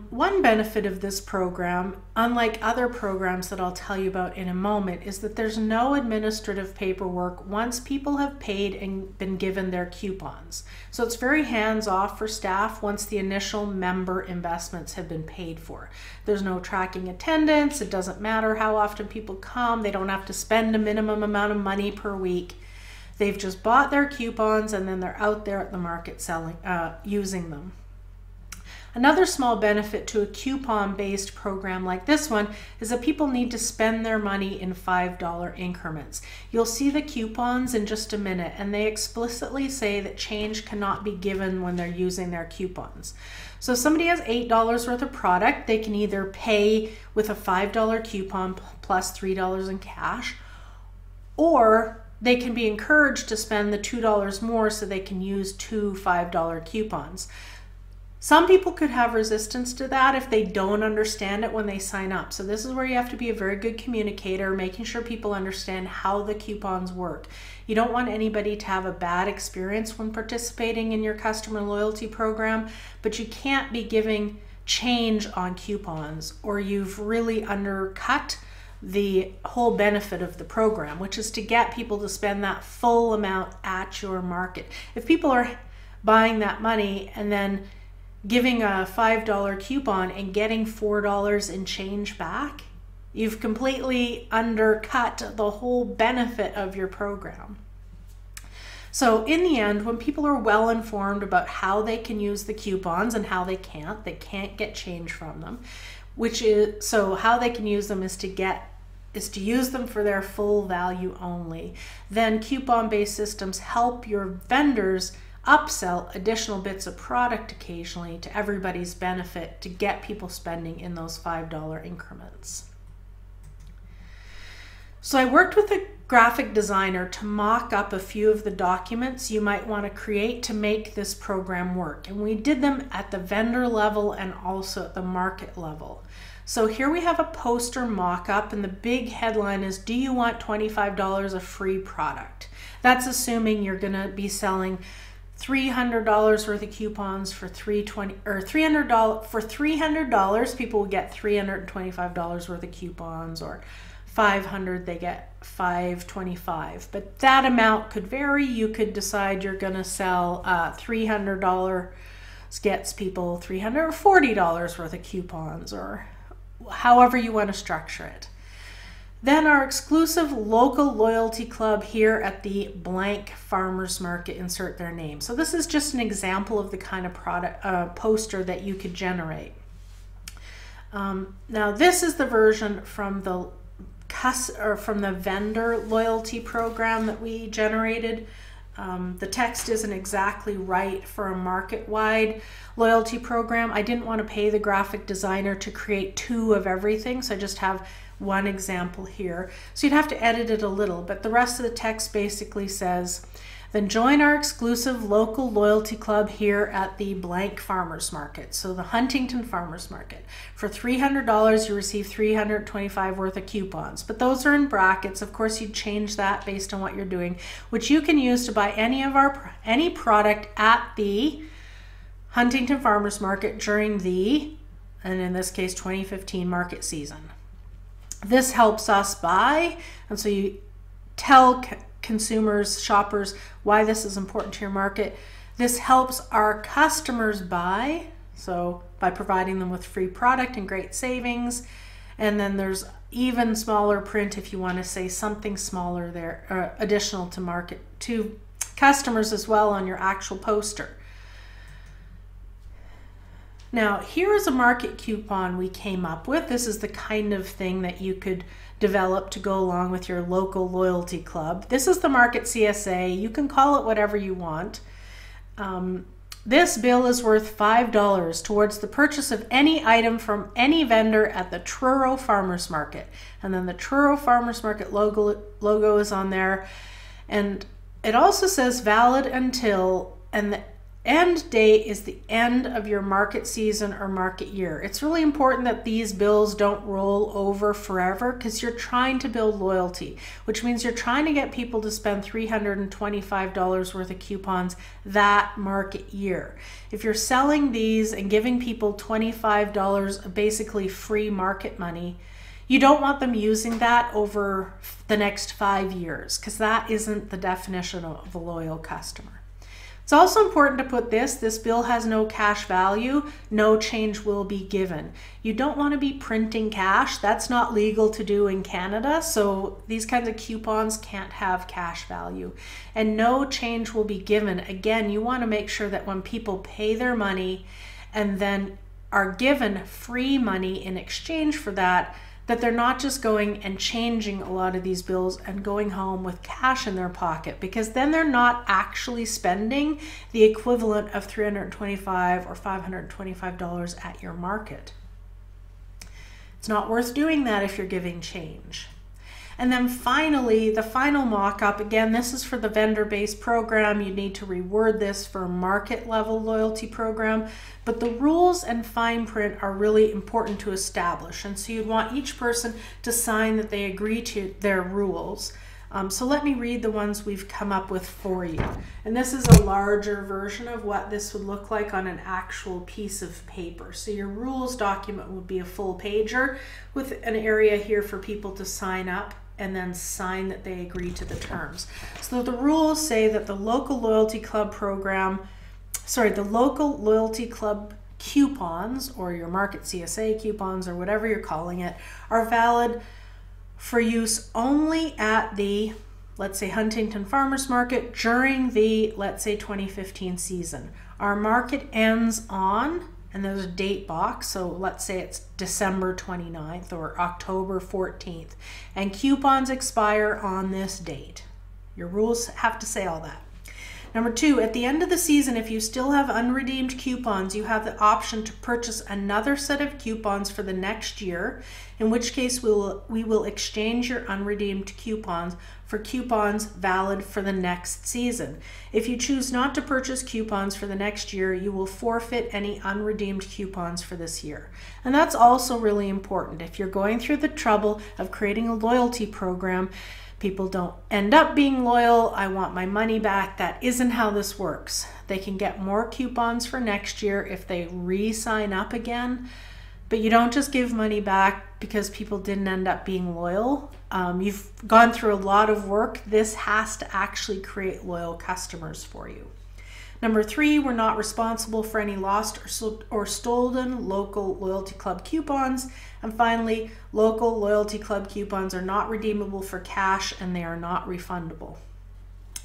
One benefit of this program, unlike other programs that I'll tell you about in a moment, is that there's no administrative paperwork once people have paid and been given their coupons. So it's very hands-off for staff once the initial member investments have been paid for. There's no tracking attendance. It doesn't matter how often people come. They don't have to spend a minimum amount of money per week. They've just bought their coupons and then they're out there at the market selling, using them. Another small benefit to a coupon-based program like this one is that people need to spend their money in $5 increments. You'll see the coupons in just a minute, and they explicitly say that change cannot be given when they're using their coupons. So if somebody has $8 worth of product, they can either pay with a $5 coupon plus $3 in cash, or they can be encouraged to spend the $2 more so they can use two $5 coupons. Some people could have resistance to that if they don't understand it when they sign up. So this is where you have to be a very good communicator, making sure people understand how the coupons work. You don't want anybody to have a bad experience when participating in your customer loyalty program, but you can't be giving change on coupons, or you've really undercut the whole benefit of the program, which is to get people to spend that full amount at your market. If people are buying that money and then giving a $5 coupon and getting $4 in change back, you've completely undercut the whole benefit of your program. So in the end, when people are well informed about how they can use the coupons and how they can't get change from them, so how they can use them is to use them for their full value only. Then coupon-based systems help your vendors upsell additional bits of product occasionally to everybody's benefit to get people spending in those $5 increments. So I worked with a graphic designer to mock up a few of the documents you might want to create to make this program work. And we did them at the vendor level and also at the market level. So here we have a poster mock-up, and the big headline is, do you want $25 of free product? That's assuming you're going to be selling $300 worth of coupons for $300 for $300 people will get $325 worth of coupons, or $500 they get $525, but that amount could vary. You could decide you're going to sell $300 gets people $340 worth of coupons, or however you want to structure it. Then our exclusive local loyalty club here at the blank farmers market, insert their name. So this is just an example of the kind of product poster that you could generate. Now this is the version from the vendor loyalty program that we generated. The text isn't exactly right for a market-wide loyalty program. I didn't want to pay the graphic designer to create two of everything, so I just have one example here. So you'd have to edit it a little, but the rest of the text basically says, then join our exclusive local loyalty club here at the blank farmers market. So the Huntington Farmers Market. For $300, you receive $325 worth of coupons, but those are in brackets. Of course, you'd change that based on what you're doing, which you can use to buy any product at the Huntington Farmers Market during the, and in this case, 2015 market season. This helps us buy, and so you tell consumers, shoppers, why this is important to your market. This helps our customers buy, so by providing them with free product and great savings, And then there's even smaller print if you want to say something smaller there, additional to market to customers as well on your actual poster. Now, here is a market coupon we came up with. This is the kind of thing that you could develop to go along with your local loyalty club. This is the Market CSA. You can call it whatever you want. This bill is worth $5 towards the purchase of any item from any vendor at the Truro Farmers Market. And then the Truro Farmers Market logo is on there. And it also says valid until, and the end date is the end of your market season or market year. It's really important that these bills don't roll over forever because you're trying to build loyalty, which means you're trying to get people to spend $325 worth of coupons that market year. If you're selling these and giving people $25 of basically free market money, you don't want them using that over the next 5 years because that isn't the definition of a loyal customer. It's also important to put this bill has no cash value, no change will be given. You don't want to be printing cash. That's not legal to do in Canada, so these kinds of coupons can't have cash value. And no change will be given. Again, you want to make sure that when people pay their money and then are given free money in exchange for that, that they're not just going and changing a lot of these bills and going home with cash in their pocket, because then they're not actually spending the equivalent of $325 or $525 at your market. It's not worth doing that if you're giving change. And then finally, the final mock-up, again, this is for the vendor-based program. You need to reword this for a market-level loyalty program, but the rules and fine print are really important to establish. And so you'd want each person to sign that they agree to their rules. So let me read the ones we've come up with for you. And this is a larger version of what this would look like on an actual piece of paper. So your rules document would be a full pager with an area here for people to sign up and then sign that they agree to the terms. So the rules say that the local loyalty club coupons, or your Market CSA coupons, or whatever you're calling it, are valid for use only at the, let's say, Huntington Farmers Market during the, let's say, 2015 season. Our market ends on, and there's a date box, so let's say it's December 29th or October 14th, and coupons expire on this date. Your rules have to say all that. Number 2, at the end of the season, if you still have unredeemed coupons, you have the option to purchase another set of coupons for the next year, in which case we will exchange your unredeemed coupons for coupons valid for the next season. If you choose not to purchase coupons for the next year, you will forfeit any unredeemed coupons for this year. And that's also really important. If you're going through the trouble of creating a loyalty program, people don't end up being loyal. I want my money back. That isn't how this works. They can get more coupons for next year if they re-sign up again, but you don't just give money back because people didn't end up being loyal. You've gone through a lot of work. This has to actually create loyal customers for you. Number 3, we're not responsible for any lost or stolen local loyalty club coupons. And finally, local loyalty club coupons are not redeemable for cash and they are not refundable.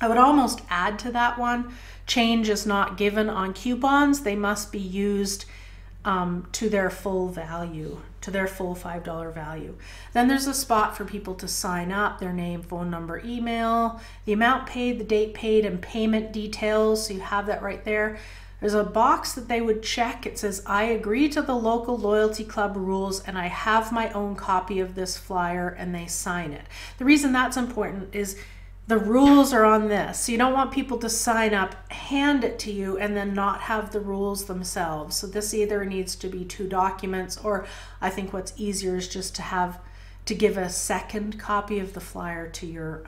I would almost add to that one, change is not given on coupons. They must be used to their full value, to their full $5 value. Then there's a spot for people to sign up, their name, phone number, email, the amount paid, the date paid, and payment details. So you have that right there. There's a box that they would check. It says, I agree to the local loyalty club rules and I have my own copy of this flyer, and they sign it. The reason that's important is the rules are on this. So you don't want people to sign up, hand it to you, and then not have the rules themselves. So this either needs to be 2 documents, or I think what's easier is just to give a second copy of the flyer to your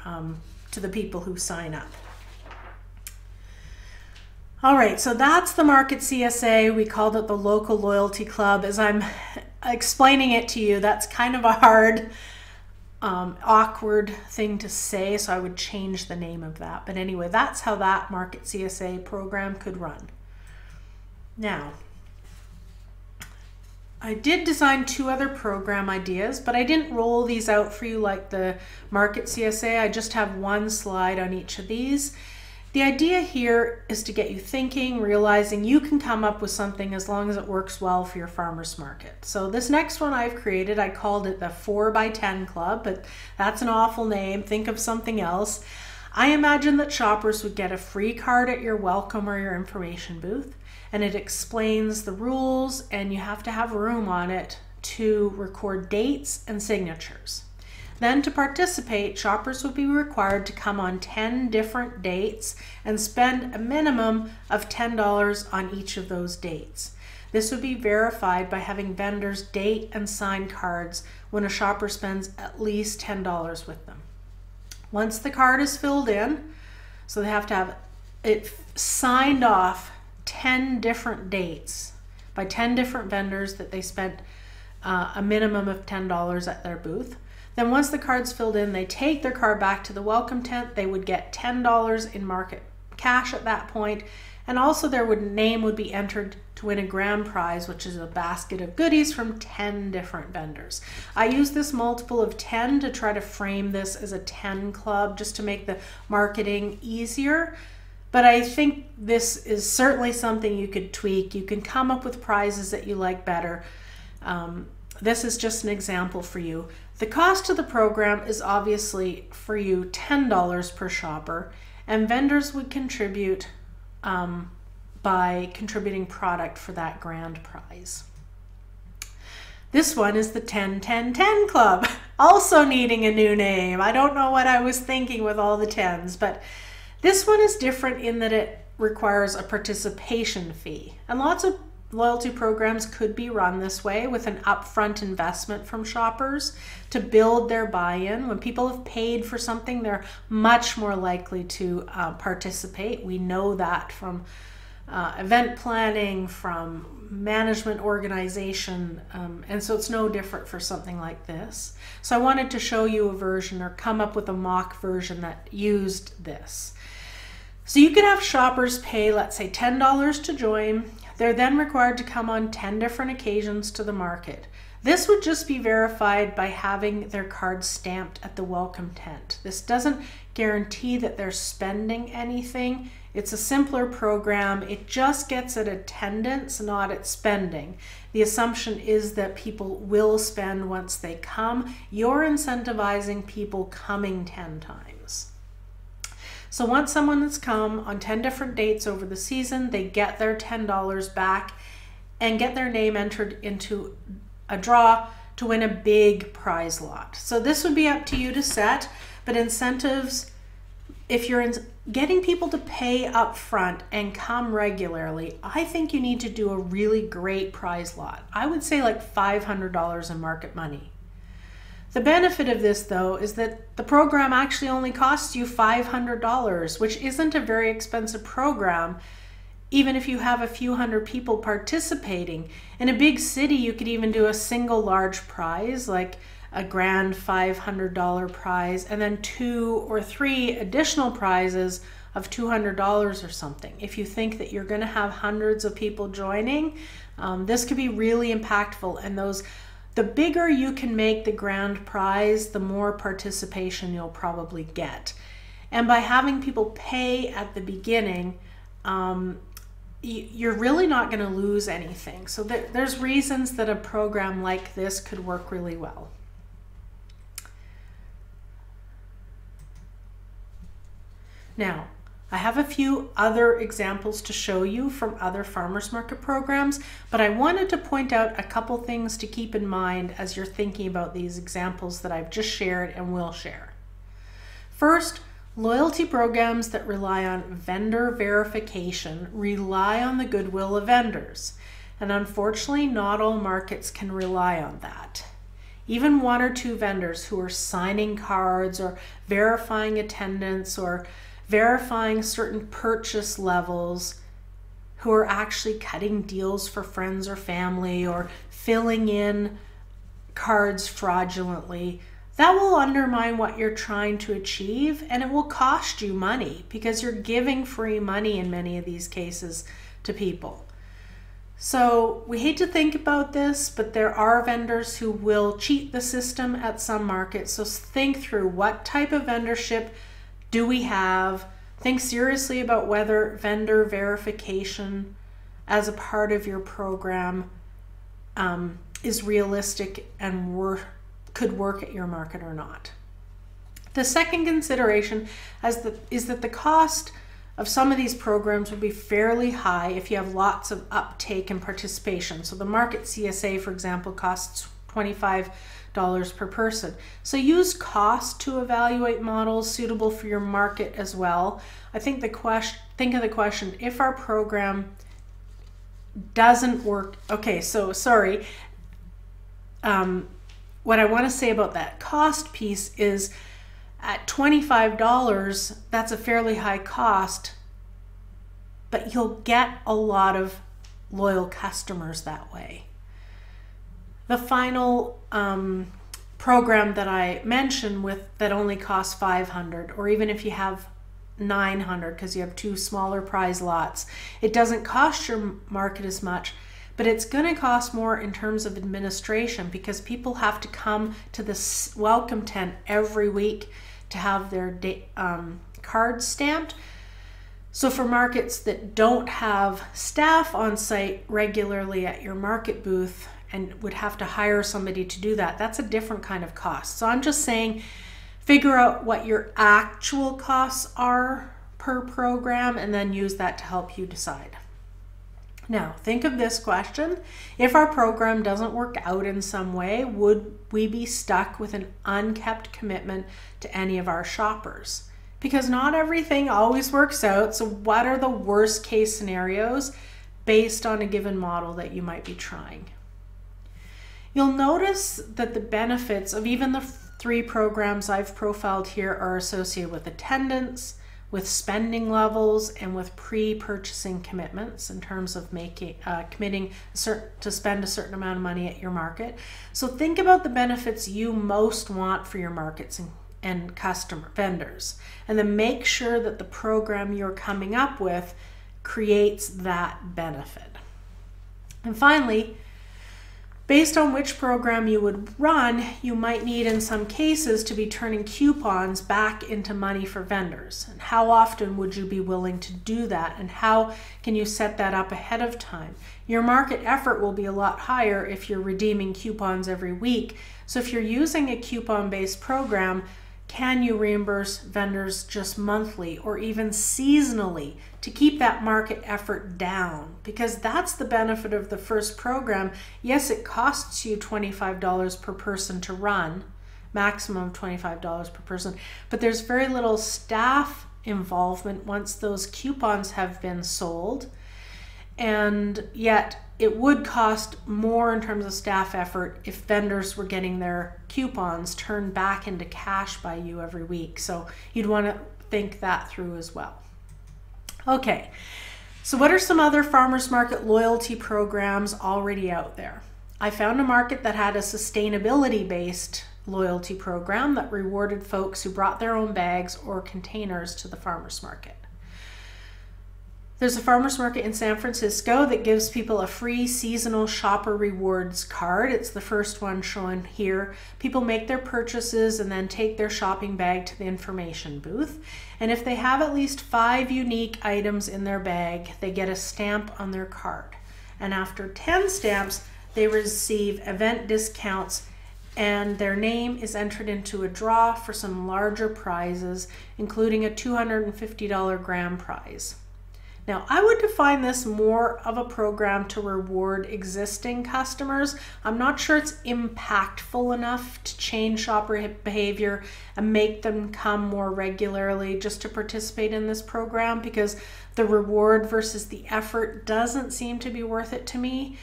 to the people who sign up. All right, so that's the Market CSA. We called it the Local Loyalty Club. As I'm explaining it to you, that's kind of a hard, awkward thing to say, so I would change the name of that. But anyway, that's how that Market CSA program could run. Now, I did design 2 other program ideas, but I didn't roll these out for you like the Market CSA. I just have 1 slide on each of these. The idea here is to get you thinking, realizing you can come up with something as long as it works well for your farmer's market. So this next one I've created, I called it the 4x10 Club, but that's an awful name. Think of something else. I imagine that shoppers would get a free card at your welcome or your information booth, and it explains the rules, and you have to have room on it to record dates and signatures. Then to participate, shoppers would be required to come on 10 different dates and spend a minimum of $10 on each of those dates. This would be verified by having vendors date and sign cards when a shopper spends at least $10 with them. Once the card is filled in, so they have to have it signed off 10 different dates by 10 different vendors that they spent a minimum of $10 at their booth. Then once the card's filled in, they take their card back to the welcome tent. They would get $10 in market cash at that point, and also their name would be entered to win a grand prize, which is a basket of goodies from 10 different vendors. I use this multiple of 10 to try to frame this as a 10 club, just to make the marketing easier. But I think this is certainly something you could tweak. You can come up with prizes that you like better. This is just an example for you. The cost of the program is obviously for you $10 per shopper, and vendors would contribute by contributing product for that grand prize. This one is the 10-10-10 Club, also needing a new name. I don't know what I was thinking with all the 10s, but this one is different in that it requires a participation fee, and lots of loyalty programs could be run this way, with an upfront investment from shoppers to build their buy-in. When people have paid for something, they're much more likely to participate. We know that from event planning, from management organization, and so it's no different for something like this. So I wanted to show you a version, or come up with a mock version that used this. So you could have shoppers pay, let's say, $10 to join. They're then required to come on 10 different occasions to the market. This would just be verified by having their card stamped at the welcome tent. This doesn't guarantee that they're spending anything. It's a simpler program. It just gets at attendance, not at spending. The assumption is that people will spend once they come. You're incentivizing people coming 10 times. So once someone has come on 10 different dates over the season, they get their $10 back and get their name entered into a draw to win a big prize lot. So this would be up to you to set, but incentives, if you're getting people to pay up front and come regularly, I think you need to do a really great prize lot. I would say like $500 in market money. The benefit of this, though, is that the program actually only costs you $500, which isn't a very expensive program, even if you have a few hundred people participating. In a big city, you could even do a single large prize, like a grand $500 prize, and then 2 or 3 additional prizes of $200 or something. If you think that you're going to have hundreds of people joining, this could be really impactful, and the bigger you can make the grand prize, the more participation you'll probably get. And by having people pay at the beginning, you're really not going to lose anything. So there's reasons that a program like this could work really well. Now, I have a few other examples to show you from other farmers market programs, but I wanted to point out a couple things to keep in mind as you're thinking about these examples that I've just shared and will share. First, loyalty programs that rely on vendor verification rely on the goodwill of vendors, and unfortunately not all markets can rely on that. Even 1 or 2 vendors who are signing cards or verifying attendance or verifying certain purchase levels, who are actually cutting deals for friends or family or filling in cards fraudulently, that will undermine what you're trying to achieve, and it will cost you money because you're giving free money in many of these cases to people. So we hate to think about this, but there are vendors who will cheat the system at some markets. So think through, what type of vendorship do we have? Think seriously about whether vendor verification as a part of your program is realistic and could work at your market or not. The second consideration is that the cost of some of these programs will be fairly high if you have lots of uptake and participation. So the Market CSA, for example, costs $25 per person. So use cost to evaluate models suitable for your market as well. I think think of the question, if our program doesn't work, okay, so sorry. What I want to say about that cost piece is, at $25, that's a fairly high cost, but you'll get a lot of loyal customers that way. The final program that I mentioned that only costs $500, or even if you have $900 because you have 2 smaller prize lots, it doesn't cost your market as much, but it's going to cost more in terms of administration because people have to come to this welcome tent every week to have their cards stamped. So for markets that don't have staff on site regularly at your market booth and would have to hire somebody to do that, that's a different kind of cost. So I'm just saying, figure out what your actual costs are per program and then use that to help you decide. Now, think of this question. If our program doesn't work out in some way, would we be stuck with an unkept commitment to any of our shoppers? Because not everything always works out. So what are the worst case scenarios based on a given model that you might be trying? You'll notice that the benefits of even the 3 programs I've profiled here are associated with attendance, with spending levels, and with pre-purchasing commitments in terms of committing to spend a certain amount of money at your market. So think about the benefits you most want for your markets and customer vendors, and then make sure that the program you're coming up with creates that benefit. And finally, based on which program you would run, you might need in some cases to be turning coupons back into money for vendors. And how often would you be willing to do that? And how can you set that up ahead of time? Your market effort will be a lot higher if you're redeeming coupons every week. So if you're using a coupon-based program, can you reimburse vendors just monthly or even seasonally to keep that market effort down? Because that's the benefit of the first program. Yes, it costs you $25 per person to run, maximum $25 per person, but there's very little staff involvement once those coupons have been sold. And yet it would cost more in terms of staff effort if vendors were getting their coupons turned back into cash by you every week. So you'd want to think that through as well. Okay, so what are some other farmers market loyalty programs already out there? I found a market that had a sustainability-based loyalty program that rewarded folks who brought their own bags or containers to the farmers market. There's a farmers market in San Francisco that gives people a free seasonal shopper rewards card. It's the first one shown here. People make their purchases and then take their shopping bag to the information booth. And if they have at least 5 unique items in their bag, they get a stamp on their card. And after 10 stamps, they receive event discounts and their name is entered into a draw for some larger prizes, including a $250 grand prize. Now, I would define this more of a program to reward existing customers. I'm not sure it's impactful enough to change shopper behavior and make them come more regularly just to participate in this program, because the reward versus the effort doesn't seem to be worth it to me.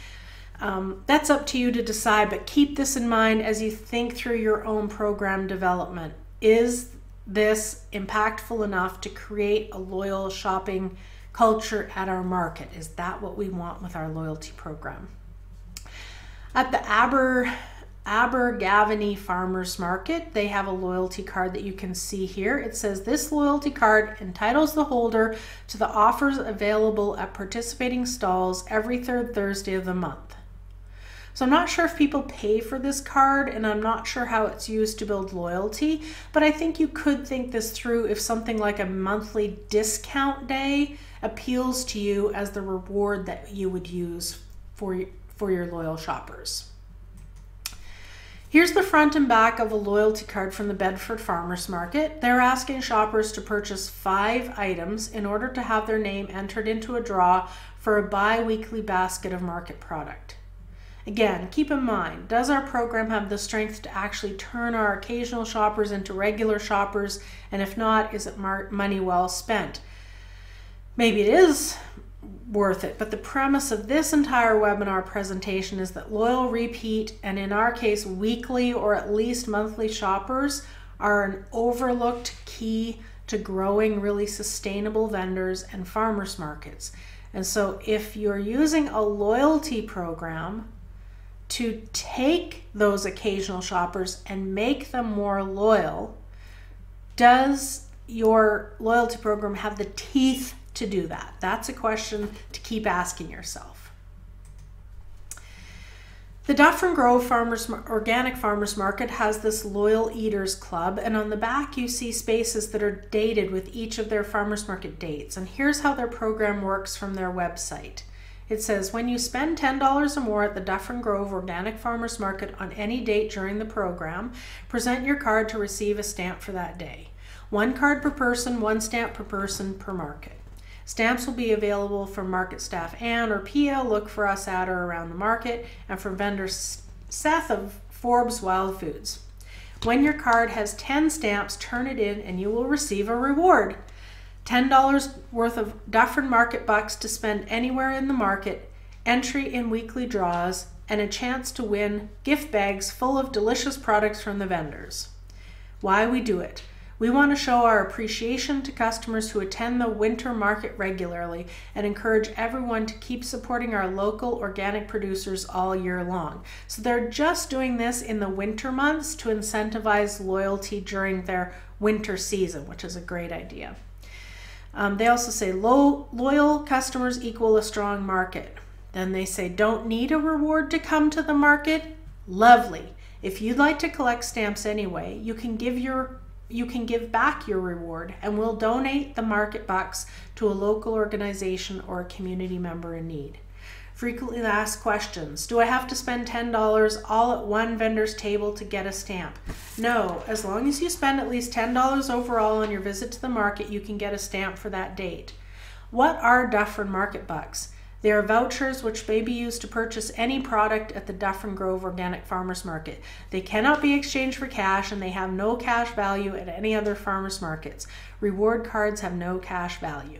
That's up to you to decide, but keep this in mind as you think through your own program development. Is this impactful enough to create a loyal shopping culture at our market? Is that what we want with our loyalty program? At the Abergavenny Farmers Market. They have a loyalty card that you can see here. It says this loyalty card entitles the holder to the offers available at participating stalls every third Thursday of the month. So I'm not sure if people pay for this card, and I'm not sure how it's used to build loyalty, but I think you could think this through if something like a monthly discount day appeals to you as the reward that you would use for your loyal shoppers. Here's the front and back of a loyalty card from the Bedford Farmers Market. They're asking shoppers to purchase 5 items in order to have their name entered into a draw for a bi-weekly basket of market product. Again, keep in mind, does our program have the strength to actually turn our occasional shoppers into regular shoppers? And if not, is it money well spent? Maybe it is worth it, but the premise of this entire webinar presentation is that loyal, repeat, and in our case, weekly or at least monthly shoppers are an overlooked key to growing really sustainable vendors and farmers markets. And so if you're using a loyalty program to take those occasional shoppers and make them more loyal, does your loyalty program have the teeth to do that? That's a question to keep asking yourself. The Dufferin Grove Organic Farmers Market has this Loyal Eaters Club, and on the back you see spaces that are dated with each of their farmers market dates. And here's how their program works from their website. It says, when you spend $10 or more at the Dufferin Grove Organic Farmers Market on any date during the program, present your card to receive a stamp for that day. 1 card per person, 1 stamp per person per market. Stamps will be available from market staff Ann or Pia, look for us at or around the market, and from vendor Seth of Forbes Wild Foods. When your card has 10 stamps, turn it in and you will receive a reward. $10 worth of Dufferin Market bucks to spend anywhere in the market, entry in weekly draws, and a chance to win gift bags full of delicious products from the vendors. Why we do it. We want to show our appreciation to customers who attend the winter market regularly and encourage everyone to keep supporting our local organic producers all year long. So they're just doing this in the winter months to incentivize loyalty during their winter season, which is a great idea. They also say loyal customers equal a strong market. Then they say don't need a reward to come to the market. Lovely. If you'd like to collect stamps anyway, you can give back your reward and we'll donate the market bucks to a local organization or a community member in need. Frequently asked questions. Do I have to spend $10 all at one vendor's table to get a stamp? No, as long as you spend at least $10 overall on your visit to the market, you can get a stamp for that date. What are Dufferin Market Bucks? They are vouchers which may be used to purchase any product at the Dufferin Grove Organic Farmers Market. They cannot be exchanged for cash and they have no cash value at any other farmers markets. Reward cards have no cash value.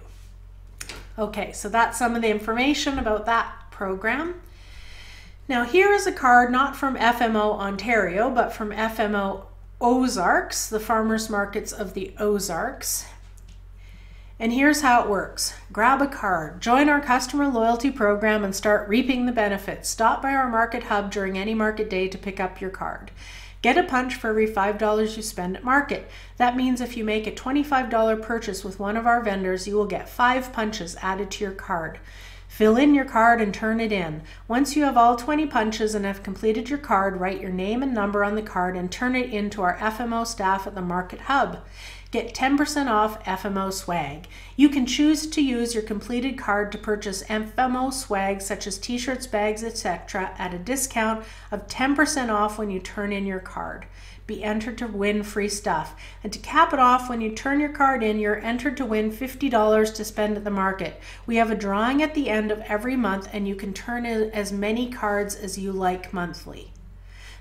Okay, so that's some of the information about that program. Now here is a card not from FMO Ontario, but from FMO Ozarks, the farmers markets of the Ozarks. And here's how it works. Grab a card, join our customer loyalty program and start reaping the benefits. Stop by our market hub during any market day to pick up your card. Get a punch for every $5 you spend at market. That means if you make a $25 purchase with one of our vendors, you will get 5 punches added to your card. Fill in your card and turn it in. Once you have all 20 punches and have completed your card, write your name and number on the card and turn it in to our FMO staff at the Market Hub. Get 10% off FMO swag. You can choose to use your completed card to purchase FMO swag such as t-shirts, bags, etc. at a discount of 10% off when you turn in your card. Be entered to win free stuff. And to cap it off, when you turn your card in, you're entered to win $50 to spend at the market. We have a drawing at the end of every month and you can turn in as many cards as you like monthly.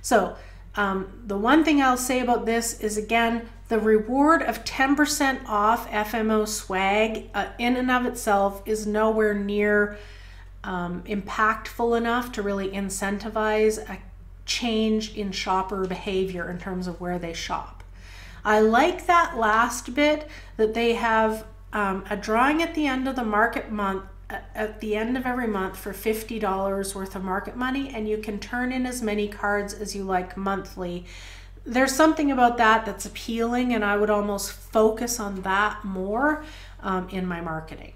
So the one thing I'll say about this is, again, the reward of 10% off FMO swag in and of itself is nowhere near impactful enough to really incentivize a change in shopper behavior in terms of where they shop. I like that last bit that they have a drawing at the end of the market month at the end of every month for $50 worth of market money, and you can turn in as many cards as you like monthly. There's something about that that's appealing, and I would almost focus on that more in my marketing.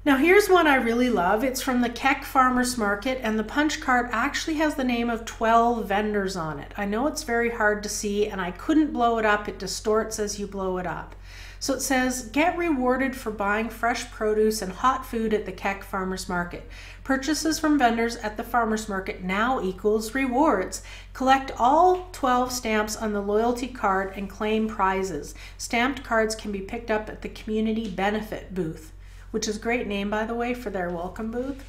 Now here's one I really love. It's from the Keck Farmers Market, and the punch card actually has the name of 12 vendors on it. I know it's very hard to see, and I couldn't blow it up. It distorts as you blow it up. So it says, get rewarded for buying fresh produce and hot food at the Keck Farmers Market. Purchases from vendors at the farmers market now equals rewards. Collect all 12 stamps on the loyalty card and claim prizes. Stamped cards can be picked up at the community benefit booth, which is a great name, by the way, for their welcome booth.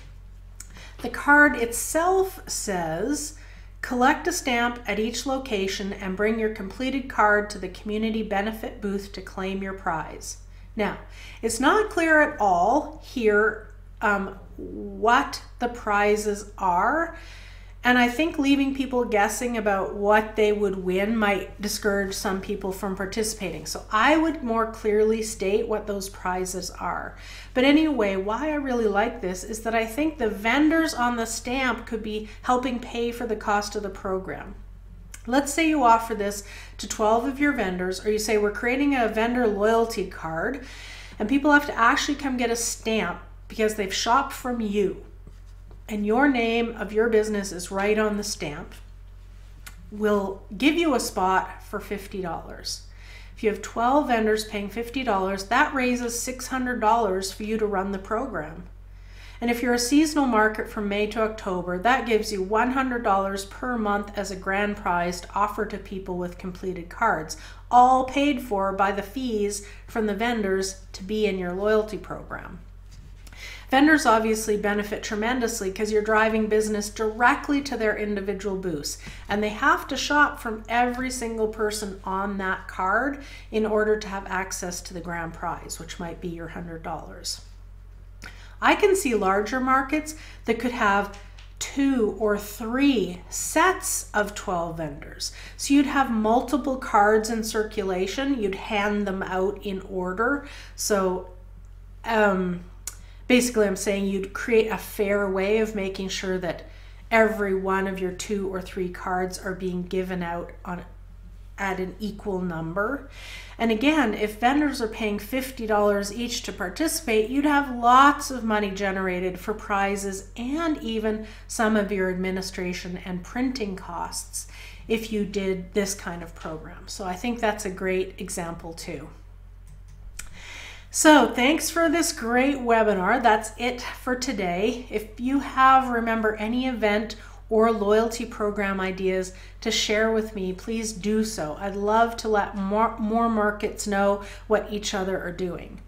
The card itself says, collect a stamp at each location and bring your completed card to the community benefit booth to claim your prize. Now, it's not clear at all here what the prizes are, and I think leaving people guessing about what they would win might discourage some people from participating. So I would more clearly state what those prizes are. But anyway, why I really like this is that I think the vendors on the stamp could be helping pay for the cost of the program. Let's say you offer this to 12 of your vendors, or you say we're creating a vendor loyalty card, and people have to actually come get a stamp because they've shopped from you, and your name of your business is right on the stamp. We'll give you a spot for $50. If you have 12 vendors paying $50, that raises $600 for you to run the program. And if you're a seasonal market from May to October, that gives you $100 per month as a grand prize to offer to people with completed cards, all paid for by the fees from the vendors to be in your loyalty program. Vendors obviously benefit tremendously because you're driving business directly to their individual booths, and they have to shop from every single person on that card in order to have access to the grand prize, which might be your $100. I can see larger markets that could have 2 or 3 sets of 12 vendors. So you'd have multiple cards in circulation, you'd hand them out in order. So basically, I'm saying you'd create a fair way of making sure that every one of your 2 or 3 cards are being given out at an equal number. And again, if vendors are paying $50 each to participate, you'd have lots of money generated for prizes and even some of your administration and printing costs if you did this kind of program. So I think that's a great example too. So thanks for this great webinar. That's it for today. If you have, remember, any event or loyalty program ideas to share with me, please do so. I'd love to let more markets know what each other are doing.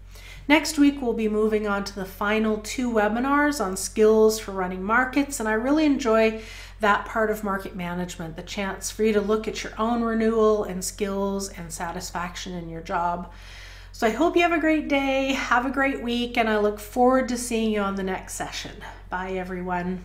Next week, we'll be moving on to the final 2 webinars on skills for running markets, and I really enjoy that part of market management, the chance for you to look at your own renewal and skills and satisfaction in your job. So I hope you have a great day, have a great week, and I look forward to seeing you on the next session. Bye, everyone.